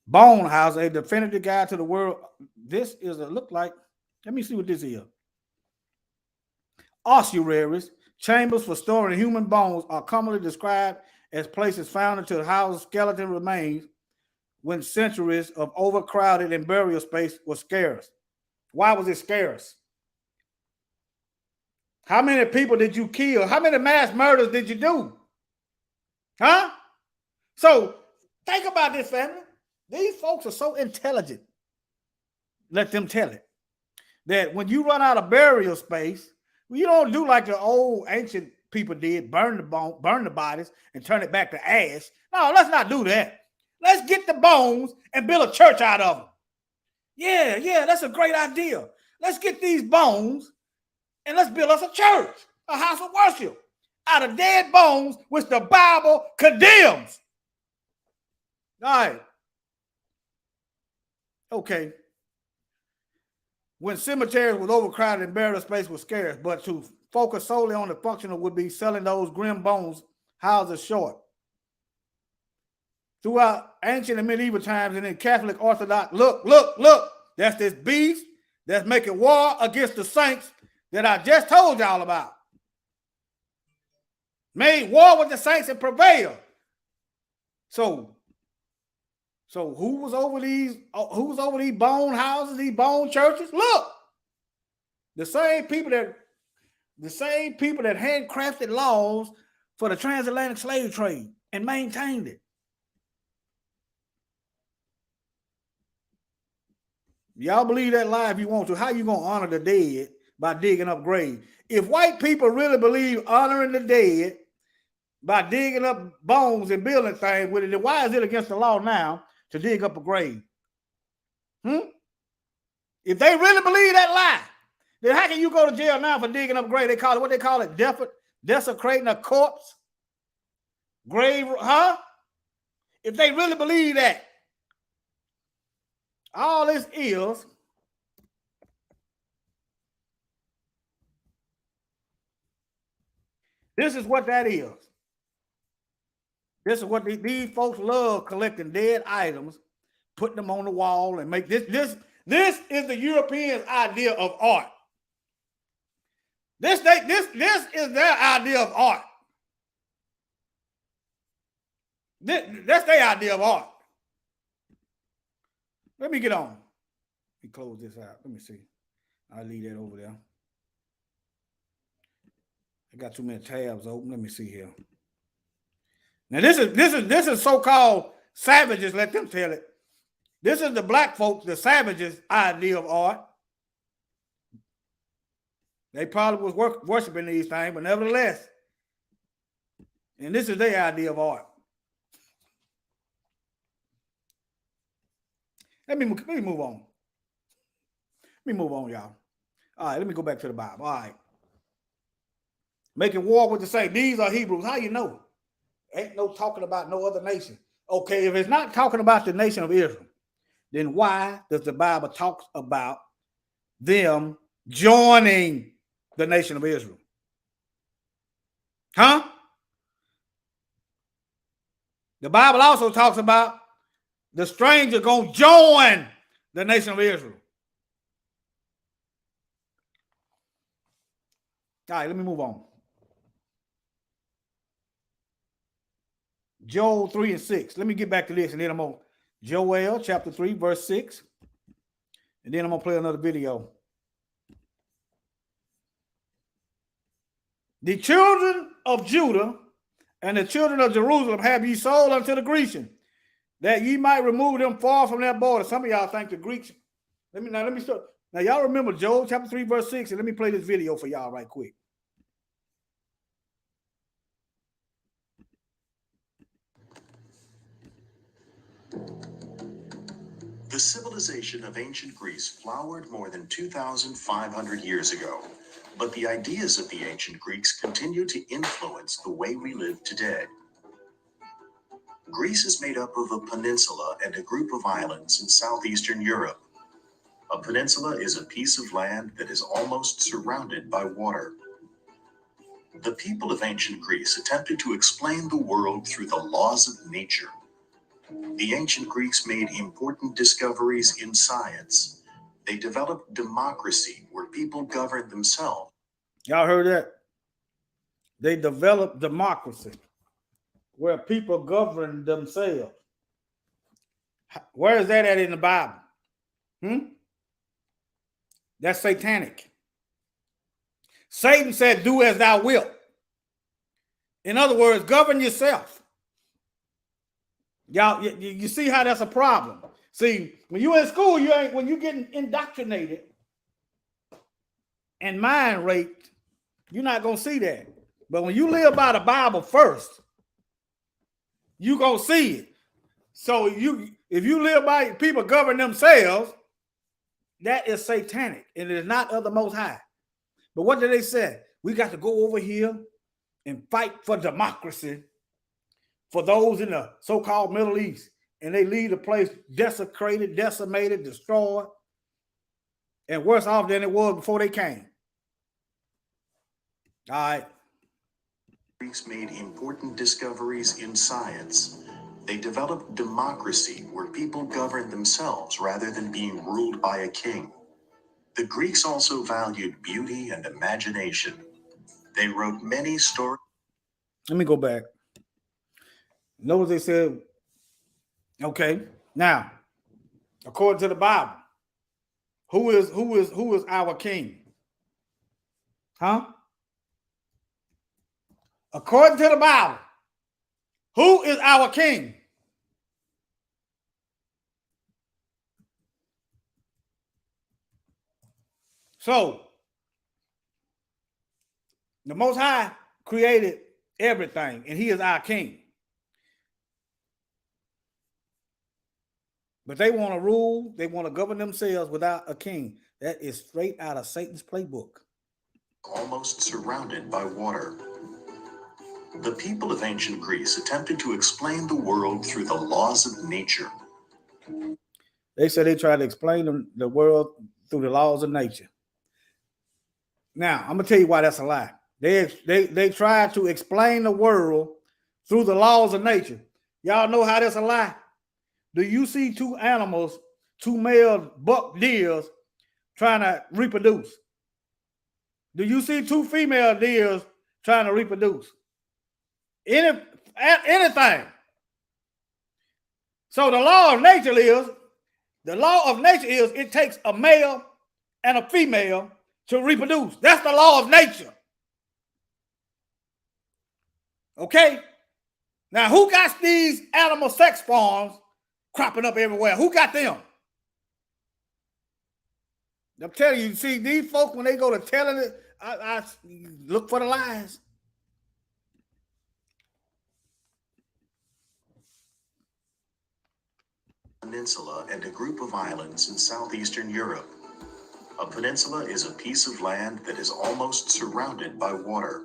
Bone House, a definitive guide to the world. This is look like. Let me see what this is. Ossuaries, chambers for storing human bones, are commonly described as places found to house skeleton remains when centuries of overcrowded and burial space was scarce. Why was it scarce? How many people did you kill? How many mass murders did you do? Huh? So think about this, family. These folks are so intelligent. Let them tell it. That when you run out of burial space, you don't do like the old ancient people did, burn the bodies and turn it back to ash. No, let's not do that. Let's get the bones and build a church out of them. Yeah, that's a great idea. Let's get these bones and let's build us a church, a house of worship out of dead bones, which the Bible condemns. All right. Okay. When cemeteries were overcrowded and burial space was scarce, but to focus solely on the functional would be selling those grim bones houses short. Throughout ancient and medieval times and in Catholic Orthodox, look, that's this beast that's making war against the saints that I just told y'all about. Made war with the saints and prevailed. So who was over these bone houses, these bone churches? Look, the same people that handcrafted laws for the transatlantic slave trade and maintained it. Y'all believe that lie if you want to. How you gonna honor the dead by digging up graves? If white people really believe honoring the dead by digging up bones and building things with it, then why is it against the law now to dig up a grave? If they really believe that lie, then how can you go to jail now for digging up a grave? They call it, what they call it, desecrating a corpse? Grave, huh? If they really believe that, all this is this is what that is. This is what these folks love, collecting dead items, putting them on the wall, and make this is the Europeans' idea of art. This is their idea of art. That's their idea of art. Let me get on. Let me close this out. Let me see. I'll leave that over there. I got too many tabs open. Let me see here. Now this is so-called savages. Let them tell it. This is the black folks, the savages' idea of art. They probably was worshiping these things, but nevertheless, and this is their idea of art. Let me move on. Let me move on, y'all. All right, let me go back to the Bible. All right. Making war with the saints. These are Hebrews. How you know? Ain't no talking about no other nation. Okay, if it's not talking about the nation of Israel, then why does the Bible talk about them joining the nation of Israel? Huh? The Bible also talks about the stranger gonna join the nation of Israel. All right, let me move on. Joel 3 and 6. Let me get back to this, and then I'm on Joel chapter 3, verse 6. And then I'm gonna play another video. The children of Judah and the children of Jerusalem have ye sold unto the Grecian, that ye might remove them far from their border. Some of y'all think the Greeks. Let me start. Now, y'all remember Joel chapter 3, verse 6, and let me play this video for y'all right quick. The civilization of ancient Greece flowered more than 2,500 years ago, but the ideas of the ancient Greeks continue to influence the way we live today. Greece is made up of a peninsula and a group of islands in southeastern Europe. A peninsula is a piece of land that is almost surrounded by water. The people of ancient Greece attempted to explain the world through the laws of nature. The ancient Greeks made important discoveries in science. They developed democracy where people governed themselves. Y'all heard that? They developed democracy where people govern themselves. Where is that at in the Bible? That's satanic. Satan said, do as thou wilt. In other words, govern yourself. Y'all, you see how that's a problem. See, when you're in school, when you're getting indoctrinated and mind raped, you're not going to see that. But when you live by the Bible first, you're going to see it. So if you live by people govern themselves, that is satanic, and it is not of the Most High. But what did they say? We got to go over here and fight for democracy for those in the so-called Middle East. And they leave the place desecrated, decimated, destroyed, and worse off than it was before they came. All right. Greeks made important discoveries in science. They developed democracy, where people governed themselves rather than being ruled by a king. The Greeks also valued beauty and imagination. They wrote many stories. Let me go back. Notice they said, okay, now, according to the Bible, who is our king? Huh? According to the Bible, who is our king? So, the Most High created everything, and He is our king. But they want to rule, they want to govern themselves without a king. That is straight out of Satan's playbook. Almost surrounded by water. The people of ancient Greece attempted to explain the world through the laws of nature. They said they tried to explain the world through the laws of nature. Now, I'm going to tell you why that's a lie. They tried to explain the world through the laws of nature. Y'all know how that's a lie? Do you see two animals, two male buck deers trying to reproduce? Do you see two female deers trying to reproduce? Anything. So the law of nature is it takes a male and a female to reproduce. That's the law of nature. Okay? Now, who got these animal sex farms cropping up everywhere? Who got them? I'm telling you, see, these folks, when they go to telling it, I look for the lies. Peninsula and a group of islands in southeastern Europe. A peninsula is a piece of land that is almost surrounded by water.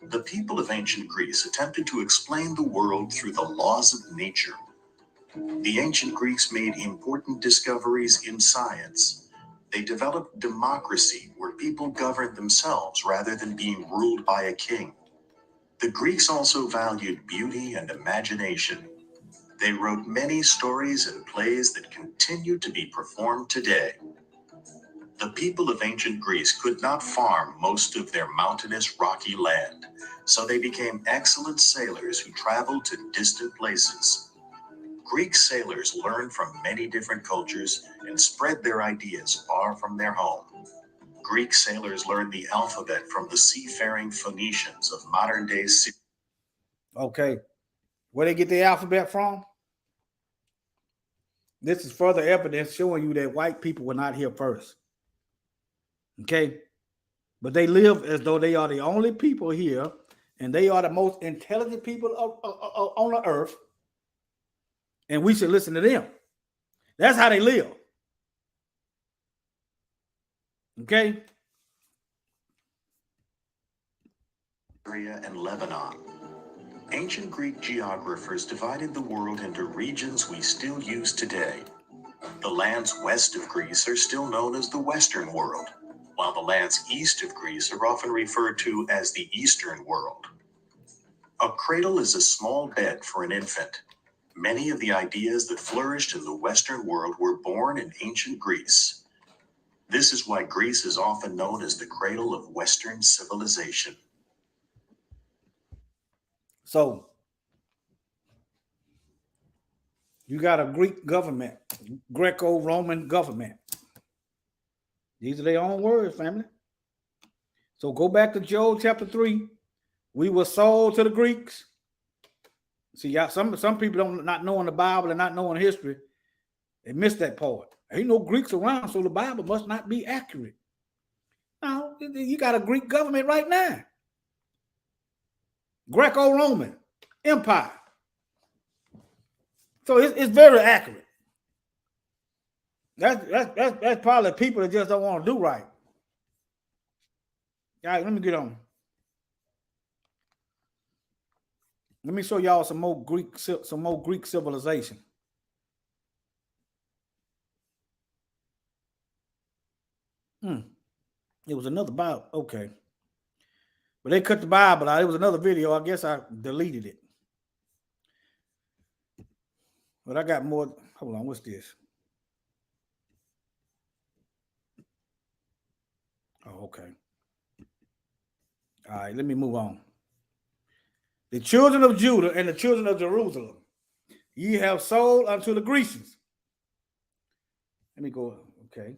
The people of ancient Greece attempted to explain the world through the laws of nature. The ancient Greeks made important discoveries in science. They developed democracy, where people governed themselves rather than being ruled by a king. The Greeks also valued beauty and imagination. They wrote many stories and plays that continue to be performed today. The people of ancient Greece could not farm most of their mountainous, rocky land, so they became excellent sailors who traveled to distant places. Greek sailors learned from many different cultures and spread their ideas far from their home. Greek sailors learned the alphabet from the seafaring Phoenicians of modern-day Syria. Okay. Where they get the alphabet from? This is further evidence showing you that white people were not here first. Okay? But they live as though they are the only people here, and they are the most intelligent people on the earth, and we should listen to them. That's how they live. Okay? Syria and Lebanon. Ancient Greek geographers divided the world into regions we still use today. The lands west of Greece are still known as the Western world, while the lands east of Greece are often referred to as the Eastern world. A cradle is a small bed for an infant. Many of the ideas that flourished in the Western world were born in ancient Greece. This is why Greece is often known as the cradle of Western civilization. So, you got a Greek government, Greco-Roman government. These are their own words, family. So go back to Job chapter 3. We were sold to the Greeks. See, y'all, some people don't not knowing the Bible and not knowing history, they missed that part. Ain't no Greeks around, so the Bible must not be accurate. No, you got a Greek government right now. Greco-Roman Empire. So it's very accurate. That's probably people that just don't want to do right. All right, let me get on. Let me show y'all some more Greek civilization. It was another Bible. Okay. But they cut the Bible out. It was another video. I guess I deleted it. But I got more. Hold on. What's this? Oh, okay. All right. Let me move on. The children of Judah and the children of Jerusalem, ye have sold unto the Grecians. Let me go. Okay.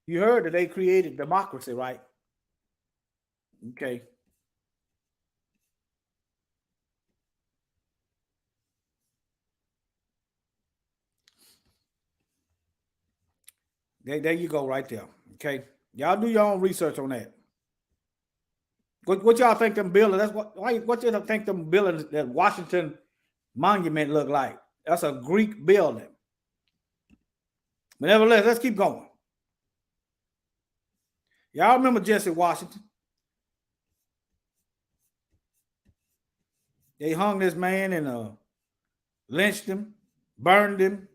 You heard that they created democracy, right? Okay. There you go, right there. Okay. Y'all do your own research on that. What y'all think them buildings? That's what y'all think them buildings that Washington Monument look like? That's a Greek building. But nevertheless, let's keep going. Y'all remember Jesse Washington? They hung this man and lynched him, burned him.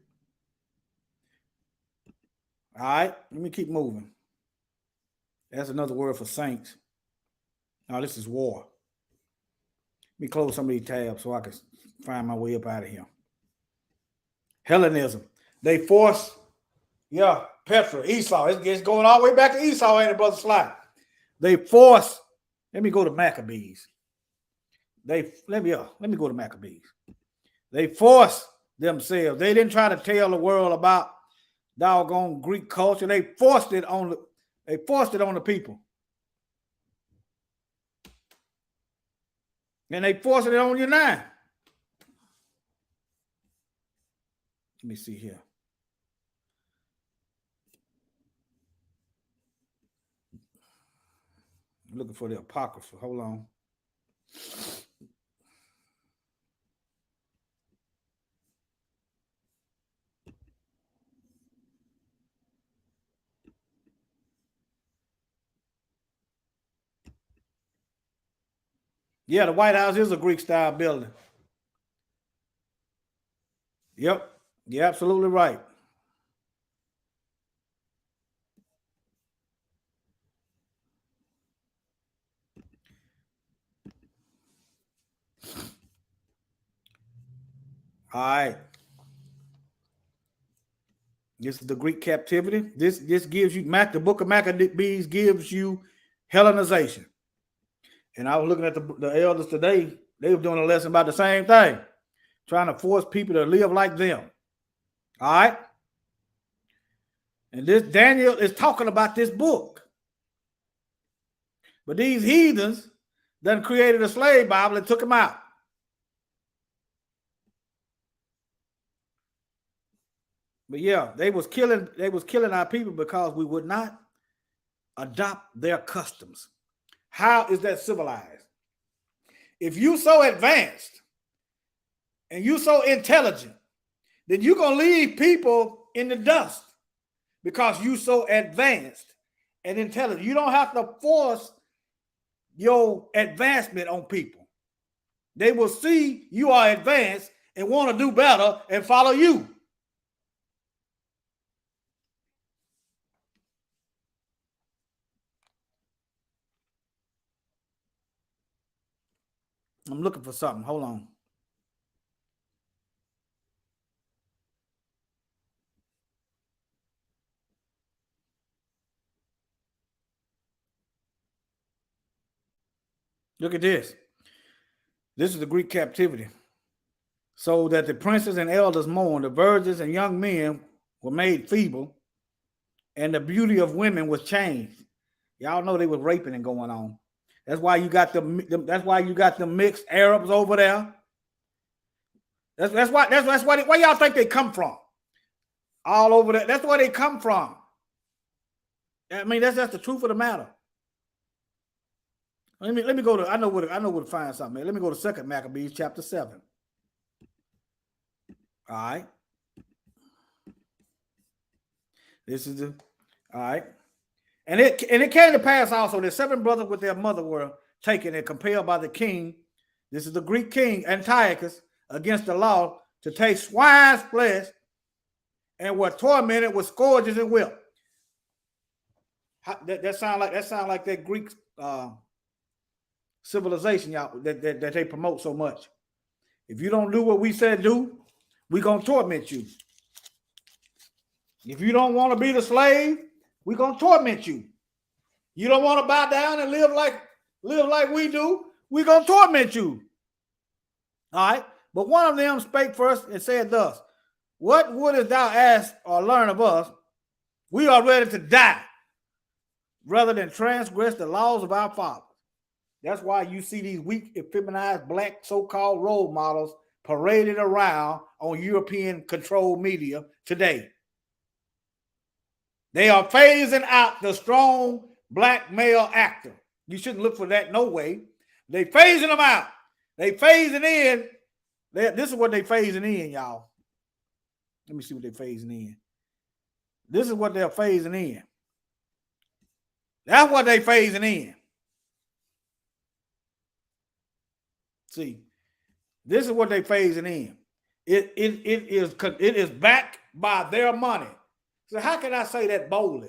All right, let me keep moving. That's another word for saints. Now this is war. Let me close some of these tabs so I can find my way up out of here. Hellenism. They forced, Petra, Esau. It's going all the way back to Esau, ain't it, Brother Sly? They forced, let me go to Maccabees. Let me go to Maccabees. They forced themselves. They didn't try to tell the world about doggone Greek culture. They forced it on the people. And they forcing it on you now. Let me see here. I'm looking for the Apocrypha. Hold on. Yeah, the White House is a Greek style building. Yep. You're absolutely right. All right. This is the Greek captivity. This gives you, the book of Maccabees gives you Hellenization. And I was looking at the elders today. They were doing a lesson about the same thing, trying to force people to live like them. All right. And this Daniel is talking about this book. But these heathens done created a slave Bible and took them out. But yeah, they was killing our people because we would not adopt their customs. How is that civilized? If you so advanced and you so intelligent, then you're going to leave people in the dust because you so advanced and intelligent. You don't have to force your advancement on people. They will see you are advanced and want to do better and follow you. I'm looking for something. Hold on. Look at this. This is the Greek captivity. So that the princes and elders mourned, the virgins and young men were made feeble, and the beauty of women was changed. Y'all know they were raping and going on. That's why you got the mixed Arabs over there. That's where y'all think they come from. All over there. That's where they come from. I mean, that's the truth of the matter. Let me go to, I know where to find something, man. Let me go to 2 Maccabees chapter 7. All right. This is all right. And it came to pass also that 7 brothers with their mother were taken and compelled by the king. This is the Greek king Antiochus against the law to take swine's flesh and were tormented with scourges and whip. That sound like that Greek civilization, y'all, that they promote so much. If you don't do what we said do, we're gonna torment you. If you don't want to be the slave, we're gonna torment you. You don't want to bow down and live like we do, we're gonna torment you. All right. But one of them spake first and said thus, what wouldest thou ask or learn of us? We are ready to die rather than transgress the laws of our fathers. That's why you see these weak, effeminized, black so-called role models paraded around on European controlled media today. They are phasing out the strong black male actor. You shouldn't look for that no way. They phasing them out. They phasing in. This is what they phasing in, y'all. Let me see what they're phasing in. This is what they're phasing in. That's what they phasing in. See, this is what they phasing in. It is backed by their money. So how can I say that boldly?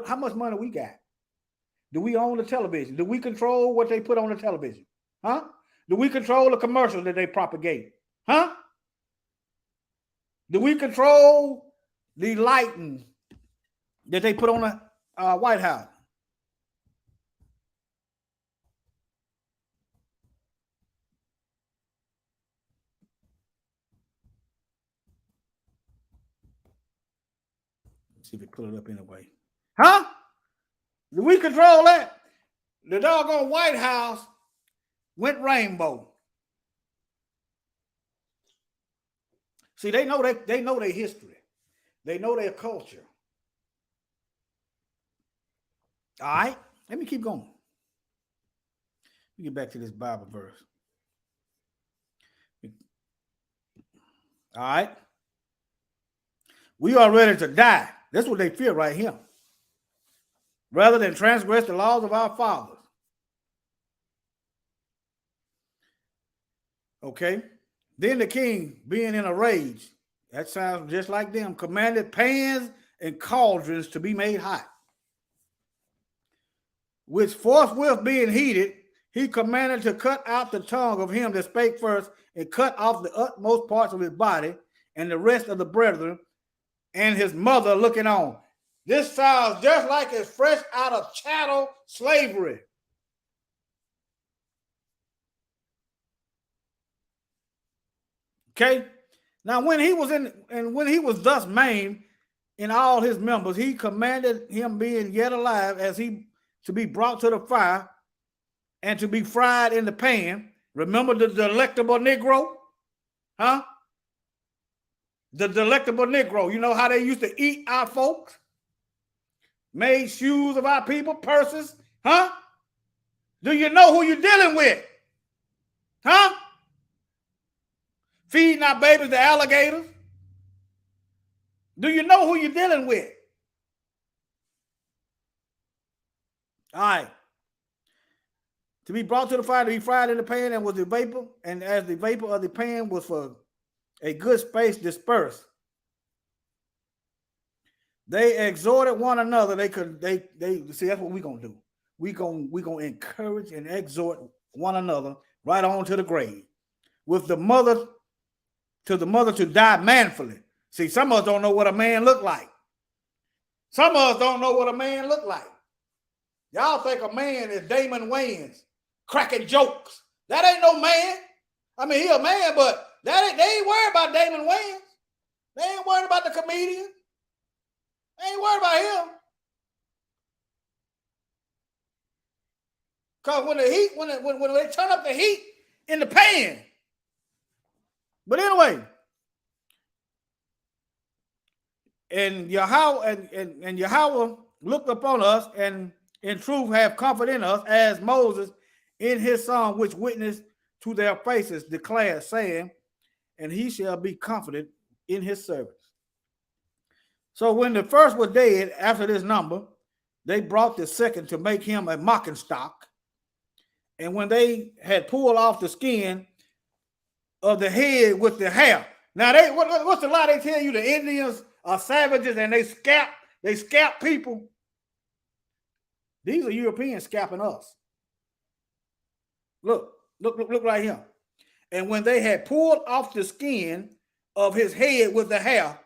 How much money we got? Do we own the television? Do we control what they put on the television? Huh? Do we control the commercials that they propagate? Huh? Do we control the lighting that they put on the White House? Let's see if it pull it up anyway. Huh? Do we control that? The doggone White House went rainbow. See, they know their history. They know their culture. All right, let me keep going. Let me get back to this Bible verse. All right. We are ready to die. That's what they fear right here. Rather than transgress the laws of our fathers. Okay. Then the king, being in a rage, that sounds just like them, commanded pans and cauldrons to be made hot, which forthwith being heated, he commanded to cut out the tongue of him that spake first and cut off the utmost parts of his body and the rest of the brethren and his mother looking on. This sounds just like it's fresh out of chattel slavery. Okay. Now, when he was thus maimed in all his members, he commanded him, being yet alive, as he to be brought to the fire and to be fried in the pan. Remember the delectable Negro? Huh? The delectable Negro. You know how they used to eat our folks? Made shoes of our people, purses. Huh? Do you know who you're dealing with? Huh? Feeding our babies to alligators. Do you know who you're dealing with? All right. To be brought to the fire, to be fried in the pan, and was the vapor, and as the vapor of the pan was for a good space dispersed, they exhorted one another. They see, that's what we're gonna do. We're gonna encourage and exhort one another right on to the grave, with the mother to die manfully. See, some of us don't know what a man look like. Some of us don't know what a man look like. Y'all think a man is Damon Wayans cracking jokes. That ain't no man. I mean, he a man, but they ain't worried about Damon Wayans. They ain't worried about the comedian. They ain't worried about him. Because when they turn up the heat in the pan. But anyway, and Yahweh and Yahweh looked upon us and in truth have comfort in us, as Moses in his song, which witnessed to their faces, declared, saying, and he shall be comforted in his servants. So when the first was dead, after this number, they brought the second to make him a mocking stock. And when they had pulled off the skin of the head with the hair. Now, what's the lie they tell you? The Indians are savages and they scalp people. These are Europeans scalping us. Look right here. And when they had pulled off the skin of his head with the hair,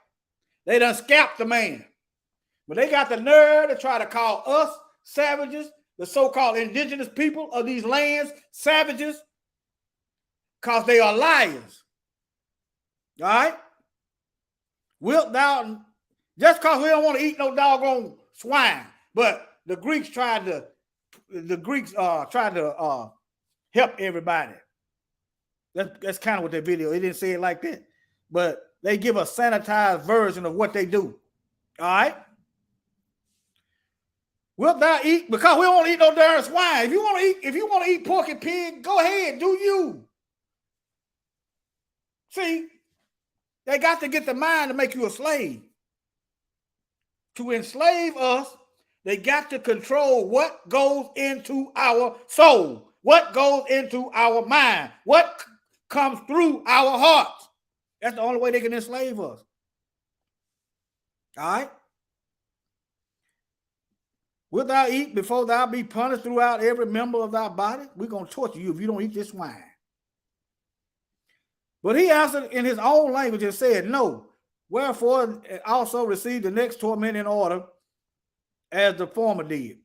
they done scalped the man. But they got the nerve to try to call us savages, the so-called indigenous people of these lands, savages, because they are liars. All right? Wilt thou, just because we don't want to eat no doggone swine, but the Greeks tried to help everybody. That's kind of what their video. They didn't say it like that, but they give a sanitized version of what they do. All right. Wilt thou eat? Because we don't want to eat no darn swine. If you want to eat pork and pig, go ahead, do you. See, they got to get the mind to make you a slave. To enslave us, they got to control what goes into our soul, what goes into our mind, what comes through our hearts. That's the only way they can enslave us. All right? Wilt thou eat before thou be punished throughout every member of thy body? We're going to torture you if you don't eat this wine. But he answered in his own language and said, no. Wherefore also received the next torment in order as the former did.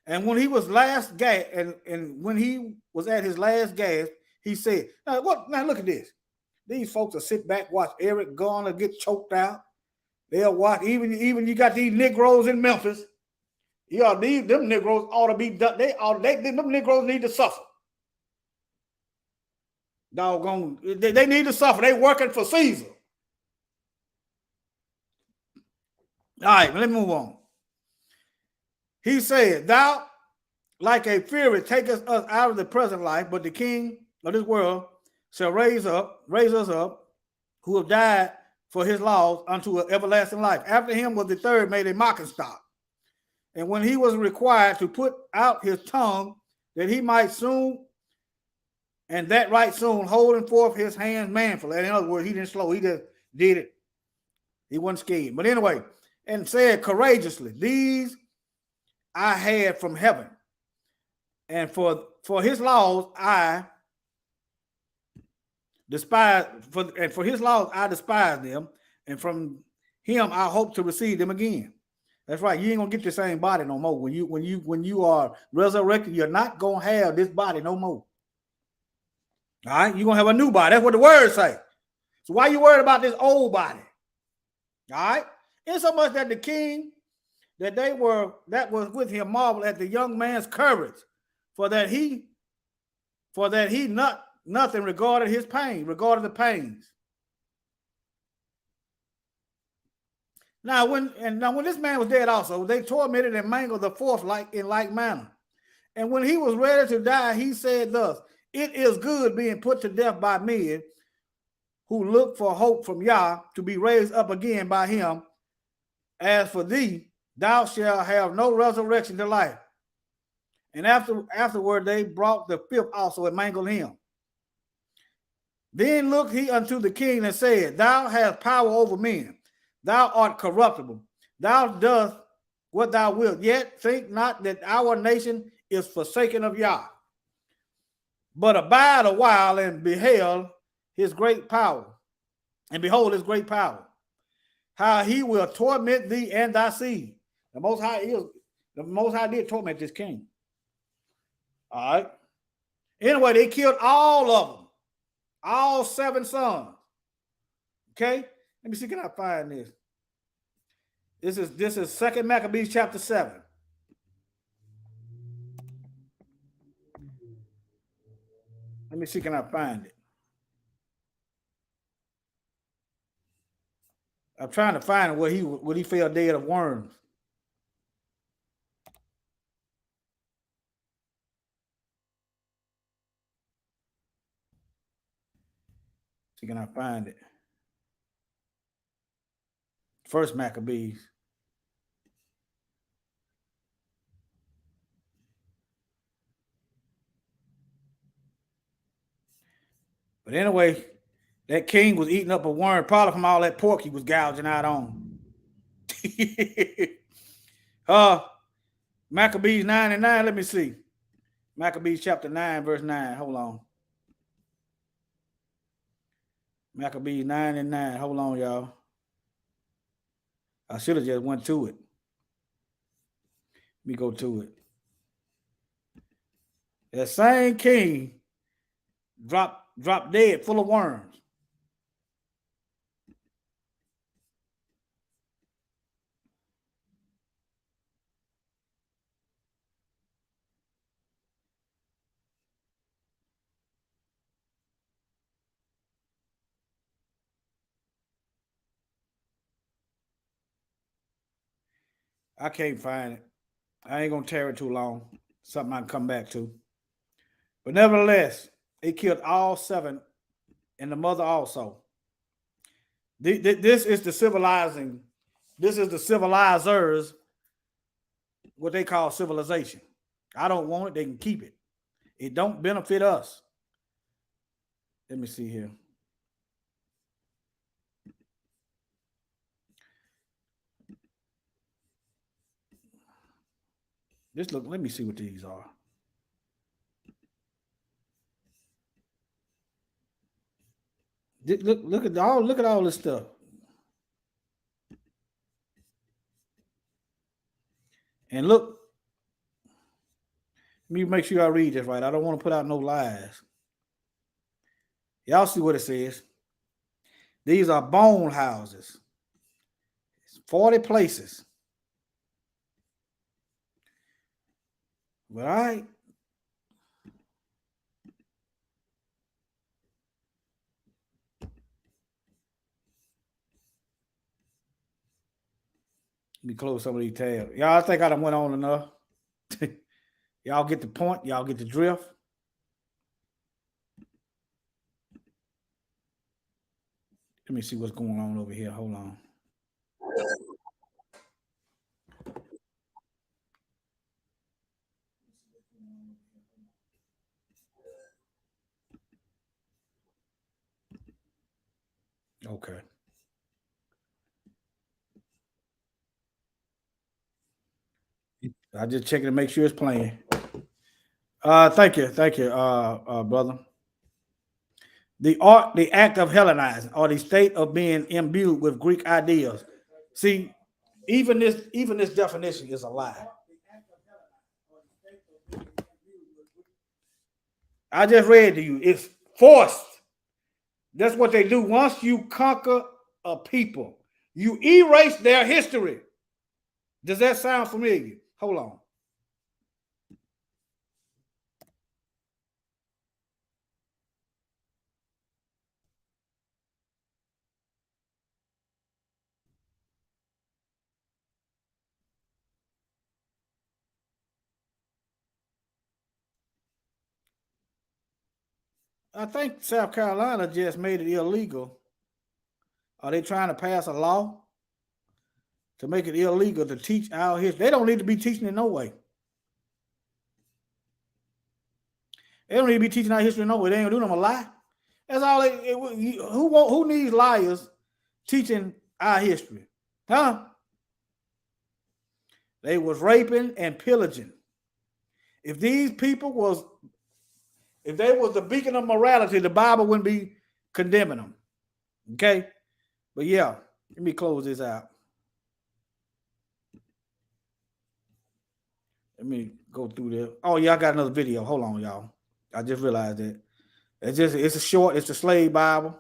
And when he was and when he was at his last gasp, he said, now look at this. These folks will sit back, watch Eric Garner get choked out. They'll watch, even you got these Negroes in Memphis. Them Negroes ought to be done. Them Negroes need to suffer. Doggone, they need to suffer. They working for Caesar. All right, let me move on. He said, thou, like a fury, takest us out of the present life, but the king of this world shall raise us up, who have died for his laws unto an everlasting life. After him was the third made a mocking stock. And when he was required to put out his tongue, that he might soon, and that right soon, holding forth his hands manfully. In other words, he didn't slow, he just did it. He wasn't scared. But anyway, and said courageously, these I had from heaven, and for his laws I despise, for his laws I despise them, and from him I hope to receive them again. That's right. You ain't gonna get the same body no more. When you are resurrected, you're not gonna have this body no more. All right, you're gonna have a new body. That's what the words say. So why you worried about this old body? All right, insomuch that the king that was with him marveled at the young man's courage, for that he nothing regarded his pain, regarded the pains. Now when this man was dead also, they tormented and mangled the fourth in like manner. And when he was ready to die, he said thus, it is good being put to death by men who look for hope from Yah to be raised up again by him. As for thee, thou shalt have no resurrection to life. And afterward they brought the fifth also and mangled him. Then looked he unto the king and said, thou hast power over men. Thou art corruptible. Thou dost what thou wilt. Yet think not that our nation is forsaken of Yah. But abide a while and behold his great power. And behold his great power. How he will torment thee and thy seed. The Most High did torment this king. All right. Anyway, they killed all of them. All 7 sons. Okay. Let me see, can I find this? This is 2 Maccabees chapter 7. Let me see, can I find it? I'm trying to find where he fell dead of worms. See, can I find it? First Maccabees. But anyway, That king was eating up a worm, probably from all that pork he was gouging out on. Maccabees 9 and 9. Let me see. Maccabees chapter 9, verse 9. Hold on. Maccabees 9 and 9. Hold on, y'all. I should have just went to it. Let me go to it. That same king dropped dead, full of worms. I can't find it. I ain't gonna tear it too long. Something I can come back to. But nevertheless, it killed all 7 and the mother also. This is the civilizing. This is the civilizers, what they call civilization. I don't want it. They can keep it. It don't benefit us. Let me see here. Let me see what these are. Look at all this stuff. And look, let me make sure I read this right. I don't want to put out no lies. Y'all see what it says. These are bone houses. It's 40 places. But all right. Let me close some of these tabs. Y'all, I think I done went on enough. Y'all get the point. Y'all get the drift. Let me see what's going on over here. Hold on. Okay. I just checking to make sure it's playing. Thank you, brother. The act of Hellenizing, or the state of being imbued with Greek ideas. See, even this definition is a lie. I just read to you. It's forced. That's what they do. Once you conquer a people, you erase their history. Does that sound familiar? Hold on. I think South Carolina just made it illegal. Are they trying to pass a law to make it illegal to teach our history? They don't need to be teaching it no way. They don't need to be teaching our history no way. They ain't gonna do them a lie. That's all. Who needs liars teaching our history? Huh? They was raping and pillaging. If these people if they was the beacon of morality, the Bible wouldn't be condemning them. Okay? But yeah, let me close this out. Let me go through this. Oh, yeah, I got another video. Hold on, y'all. I just realized that. It's a slave Bible.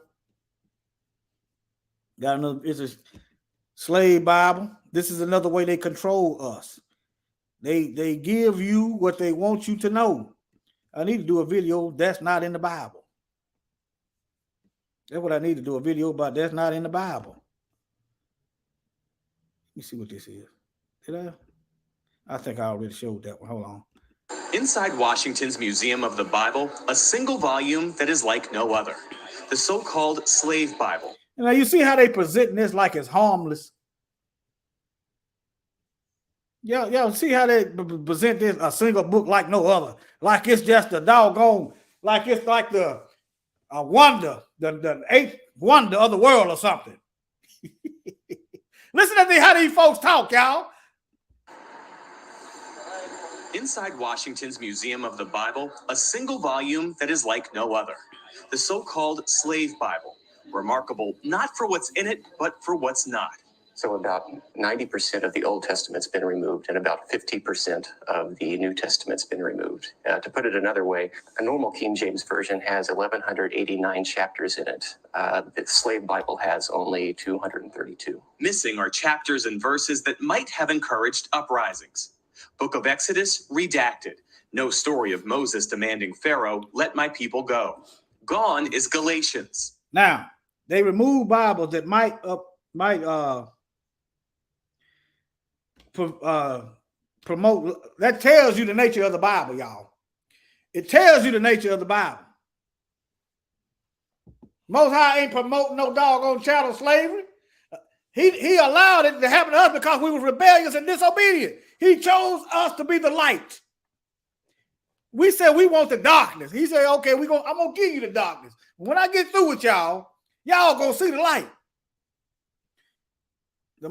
It's a slave Bible. This is another way they control us. They give you what they want you to know. I need to do a video that's not in the Bible. That's what I need to do, a video about that's not in the Bible. Let me see what this is. Did I think I already showed that one. Hold on. Inside Washington's Museum of the Bible, a single volume that is like no other. The so-called Slave Bible. Now you see how they present this like it's harmless. Yeah, see how they present this, a single book like no other. Like it's just a doggone, like it's like the a wonder, the eighth wonder of the world or something. Listen to how these folks talk, y'all. Inside Washington's Museum of the Bible, a single volume that is like no other. The so-called Slave Bible, remarkable not for what's in it, but for what's not. So about 90% of the Old Testament's been removed and about 50% of the New Testament's been removed. To put it another way, a normal King James Version has 1,189 chapters in it. The Slave Bible has only 232. Missing are chapters and verses that might have encouraged uprisings. Book of Exodus, redacted. No story of Moses demanding Pharaoh, let my people go. Gone is Galatians. Now, they remove Bibles that might promote. That tells you the nature of the Bible, y'all. It tells you the nature of the Bible. Most High ain't promoting no doggone chattel slavery. He allowed it to happen to us because we were rebellious and disobedient. He chose us to be the light. We said we want the darkness. He said, okay, I'm gonna give you the darkness. When I get through with y'all gonna see the light. The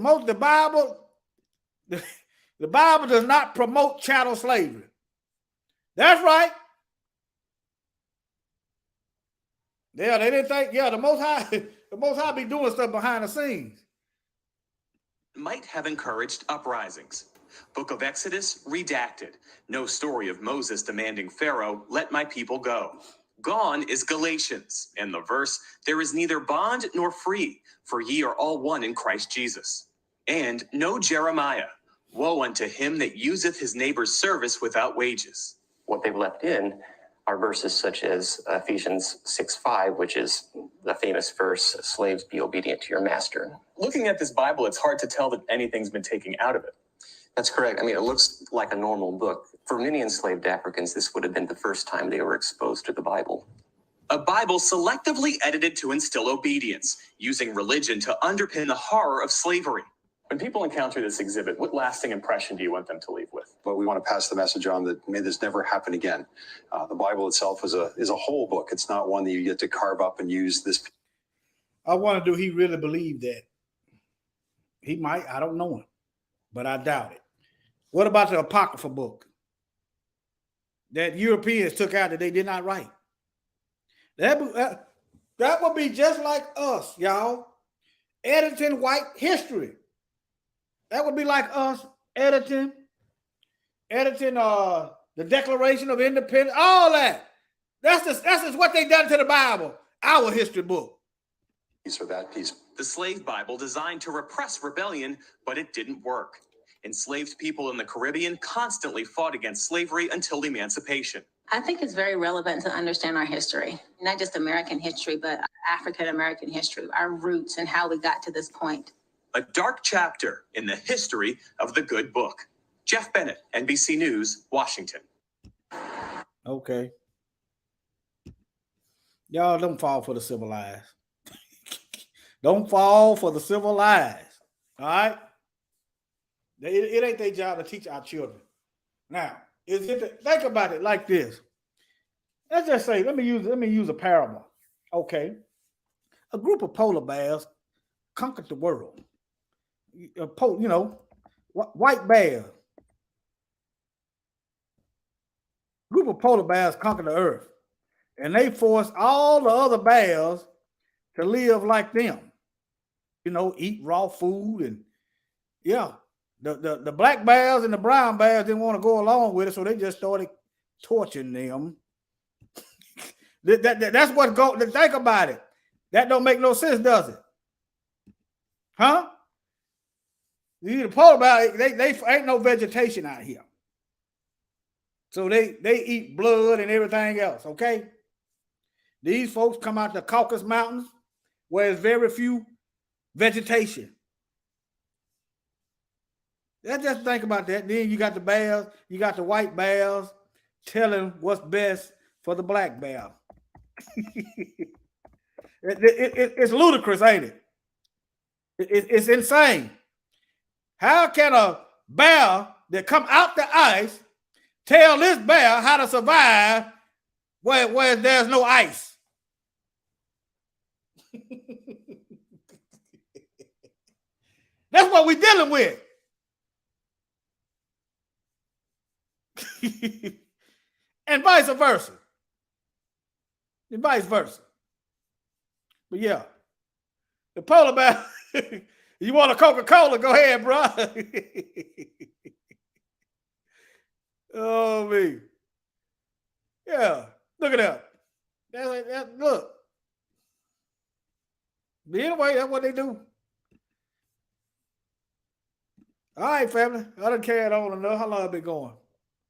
Bible does not promote chattel slavery. That's right. Yeah, they didn't think, the Most High be doing stuff behind the scenes. Might have encouraged uprisings. Book of Exodus, redacted. No story of Moses demanding Pharaoh, let my people go. Gone is Galatians. And the verse, there is neither bond nor free, for ye are all one in Christ Jesus. And no Jeremiah. Woe unto him that useth his neighbor's service without wages. What they've left in are verses such as Ephesians 6:5, which is the famous verse, slaves, be obedient to your master. Looking at this Bible, it's hard to tell that anything's been taken out of it. That's correct. I mean, it looks like a normal book. For many enslaved Africans, this would have been the first time they were exposed to the Bible. A Bible selectively edited to instill obedience, using religion to underpin the horror of slavery. When people encounter this exhibit, what lasting impression do you want them to leave with? But we want to pass the message on that may this never happen again. The Bible itself is a whole book. It's not one that you get to carve up and use this. I wonder, do he really believe that? He might. I don't know him, but I doubt it. What about the Apocrypha book that Europeans took out that they did not write? That would be just like us, y'all, editing white history. That would be like us editing the Declaration of Independence, all that. That's just what they done to the Bible, our history book. Piece or that piece. The Slave Bible designed to repress rebellion, but it didn't work. Enslaved people in the Caribbean constantly fought against slavery until emancipation. I think it's very relevant to understand our history, not just American history, but African American history, our roots and how we got to this point. A dark chapter in the history of the good book. Jeff Bennett, NBC News, Washington. Okay. Y'all don't fall for the civil lies. Don't fall for the civil lies. All right? It ain't their job to teach our children. Now, think about it like this. Let's just say, let me use a parable. Okay. A group of polar bears conquered the world. White bears. Group of polar bears conquered the earth. And they forced all the other bears to live like them. Eat raw food and The black bears and the brown bears didn't want to go along with it, so they just started torturing them. That's what think about it. That don't make no sense, does it? Huh? The polar bear, they ain't no vegetation out here. So they eat blood and everything else, okay? These folks come out the Caucasus Mountains where there's very few vegetation. Just think about that. Then you got the bears, you got the white bears telling what's best for the black bear. It's ludicrous, ain't it? It's insane. How can a bear that come out the ice tell this bear how to survive where there's no ice? That's what we're dealing with. And vice versa. And vice versa. But yeah, the polar bear, you want a Coca-Cola, go ahead, bro. Oh, me. Yeah, look at that. Look. But anyway, that's what they do. All right, family. I done carried on enough. How long have I been going?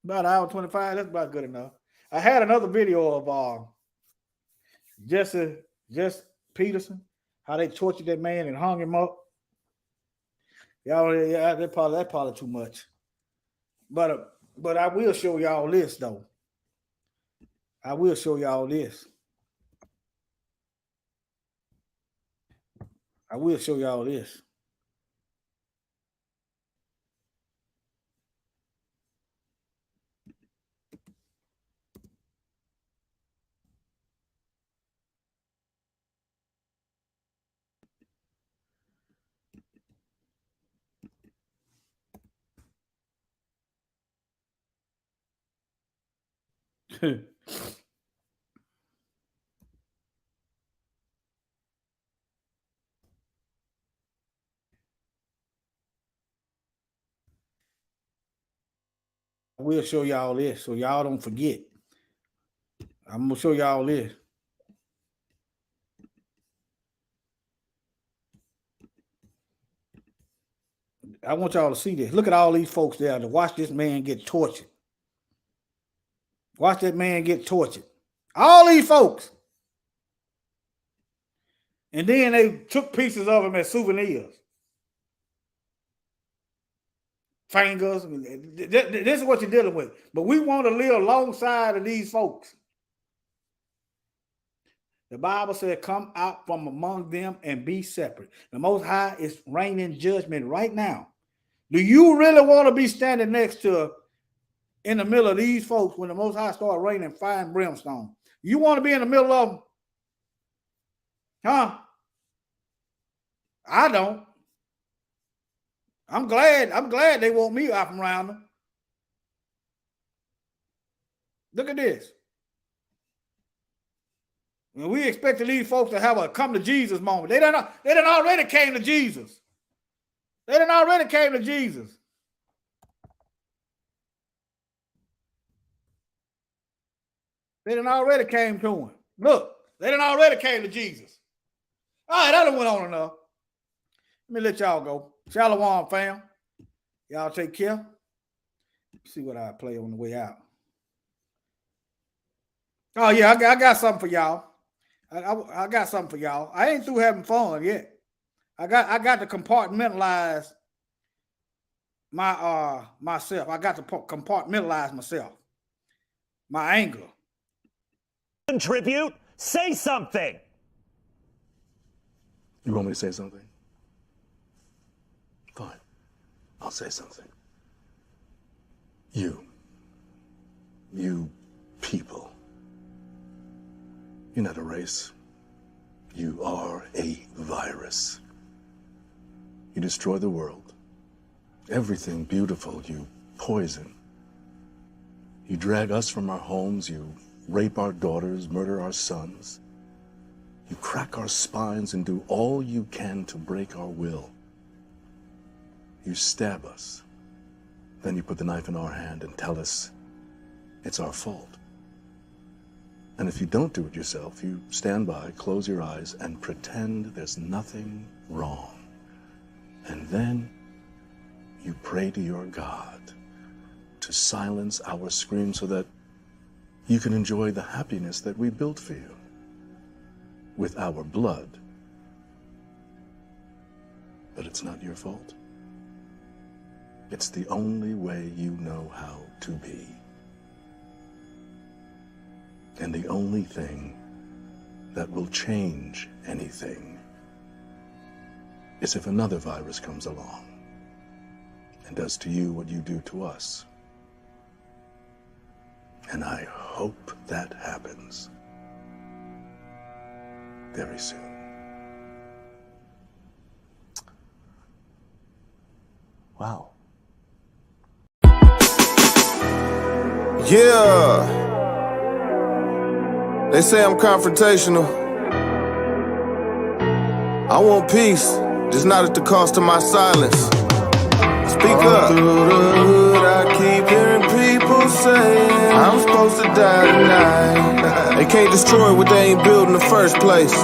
About an hour 25. That's about good enough. I had another video of Jesse Peterson, how they tortured that man and hung him up. Y'all, yeah, that's probably too much. But I will show y'all this though. I will show y'all this. I will show y'all this. I will show y'all this so y'all don't forget. I'm gonna show y'all this. I want y'all to see this. Look at all these folks there to watch this man get tortured. Watch that man get tortured. All these folks. And then they took pieces of him as souvenirs. Fingers. This is what you're dealing with. But we want to live alongside of these folks. The Bible said, come out from among them and be separate. The Most High is raining judgment right now. Do you really want to be standing next to, in the middle of these folks when the Most High start raining fire and brimstone? You want to be in the middle of them? Huh? I don't. I'm glad they want me out from around them. Look at this. And we expected these folks to have a come to Jesus moment. They done already came to Jesus. They done already came to Jesus. They done already came to him. Look, they done already came to Jesus. All right, that done went on enough. Let me let y'all go. Shalom, fam. Y'all take care. Let's see what I play on the way out. Oh, yeah, I got something for y'all. I got something for y'all. I ain't through having fun yet. I got to compartmentalize myself. I got to compartmentalize myself. My anger. Contribute. Say something. You want me to say something? Fine. I'll say something. You people. You're not a race. You are a virus. You destroy the world. Everything beautiful you poison. You drag us from our homes. You rape our daughters, murder our sons. You crack our spines and do all you can to break our will. You stab us. Then you put the knife in our hand and tell us it's our fault. And if you don't do it yourself, you stand by, close your eyes, and pretend there's nothing wrong. And then you pray to your God to silence our screams so that you can enjoy the happiness that we built for you with our blood. But it's not your fault. It's the only way you know how to be. And the only thing that will change anything is if another virus comes along and does to you what you do to us. And I hope that happens very soon. Wow. Yeah. They say I'm confrontational. I want peace, just not at the cost of my silence. Speak up. Through the hood, I keep hearing people saying I'm supposed to die tonight. They can't destroy what they ain't built in the first place.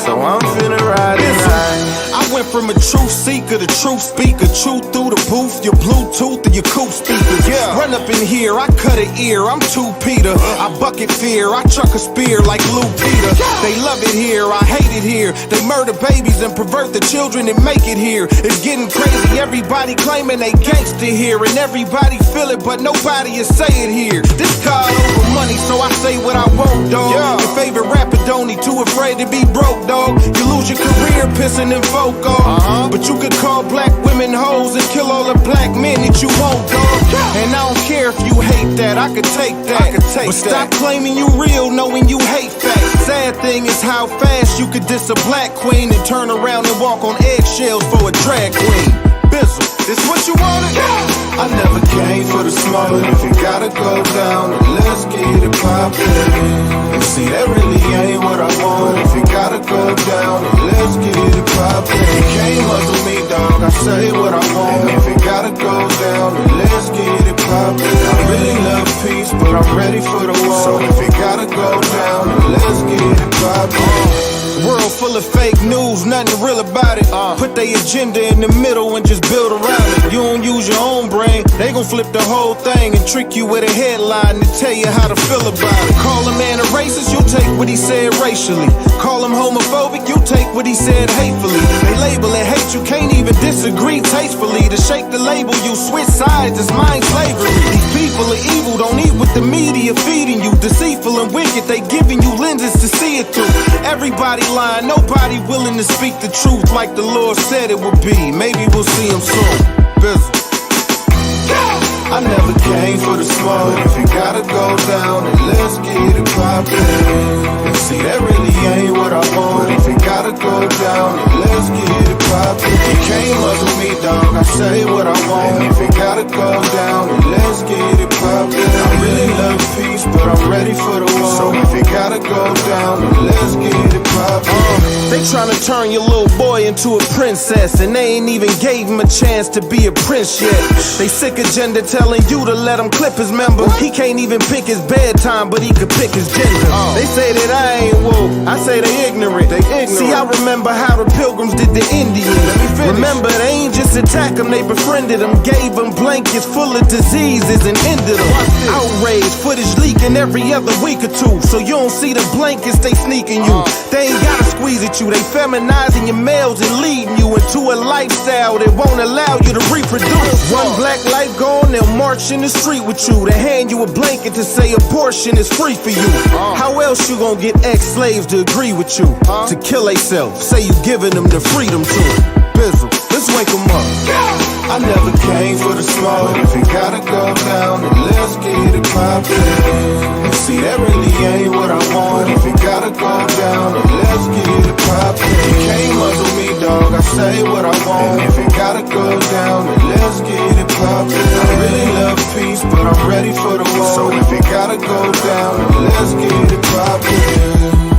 So I'm finna ride tonight. I went from a truth seeker to truth speaker. Truth through the booth, your Bluetooth or your coupe speakers. Run up in here, I cut an ear, I'm 2 Peter. I bucket fear, I chuck a spear like Lou Peter. They love it here, I hate it here. They murder babies and pervert the children and make it here. It's getting crazy, everybody claiming they gangster here. And everybody feel it, but nobody is say it here. This call over money, so I say what I want, dog. Your favorite rapper don't need too afraid to be broke, dog. You lose your career pissing in folk off. But you could call black women hoes and kill all the black men that you want, dog. And I don't care if you hate that, I could take that. But stop claiming you real, knowing you hate facts. Sad thing is how fast you could diss a black queen and turn around and walk on eggshells for a drag queen. Bizzle, this what you wanted? I never came for the smoke, but if it gotta go down, then let's get it poppin'. And see, that really ain't what I want. If it gotta go down, then let's get it poppin'. You can't muzzle me, dog, I say what I want. And if it gotta go down, then let's get it poppin'. I really love peace, but I'm ready for the war. So if it gotta go down, then let's get it poppin'. World full of fake news, nothing real about it. Put their agenda in the middle and just build around it. You don't use your own brain, they gon' flip the whole thing and trick you with a headline to tell you how to feel about it. Call a man a racist, you'll take what he said racially. Call him homophobic, you'll take what he said hatefully. They label it hate, you can't even disagree tastefully. To shake the label, you switch sides, it's mind slavery. These people are evil, don't eat what the media feeding you. Deceitful and wicked, they giving you lenses to see it through. Everybody lying, nobody willing to speak the truth like the Lord said it would be. Maybe we'll see him soon. Bizzle. I never came for the smoke, but if it gotta go down, then let's get it poppin'. And see, that really ain't what I want. But if it gotta go down, then let's get it poppin'. You can't muzzle me, dog, I say what I want. And if it gotta go down, then let's get it poppin'. I really love peace, but I'm ready for the war. So if it gotta go down, then let's get it poppin'. They tryna turn your little boy into a princess, and they ain't even gave him a chance to be a prince yet. They sick agenda telling you to let him clip his member. He can't even pick his bedtime, but he could pick his gender. They say that I ain't woke, I say they ignorant. See, I remember how the pilgrims did the Indians. Remember, they ain't just attack them, they befriended them. Gave them blankets full of diseases and ended them. Outrage, footage leaking every other week or two. So you don't see the blankets, they sneaking you. They ain't gotta squeeze at you, they feminizing your males and leading you into a lifestyle that won't allow you to reproduce. One black life gone, they'll march in the street with you. They hand you a blanket to say abortion is free for you. How else you gonna get ex-slaves to agree with you? To kill themselves, say you giving them the freedom to. Bizzle, let's wake them up. I never came for the smoke, but if it gotta go down, then let's get it poppin'. And see, that really ain't what I want. If it gotta go down, then let's get it poppin'. You can't muzzle me, dog, I say what I want. And if it gotta go down, then let's get it poppin'. I really love peace, but I'm ready for the war. So if it gotta go down, then let's get it poppin'.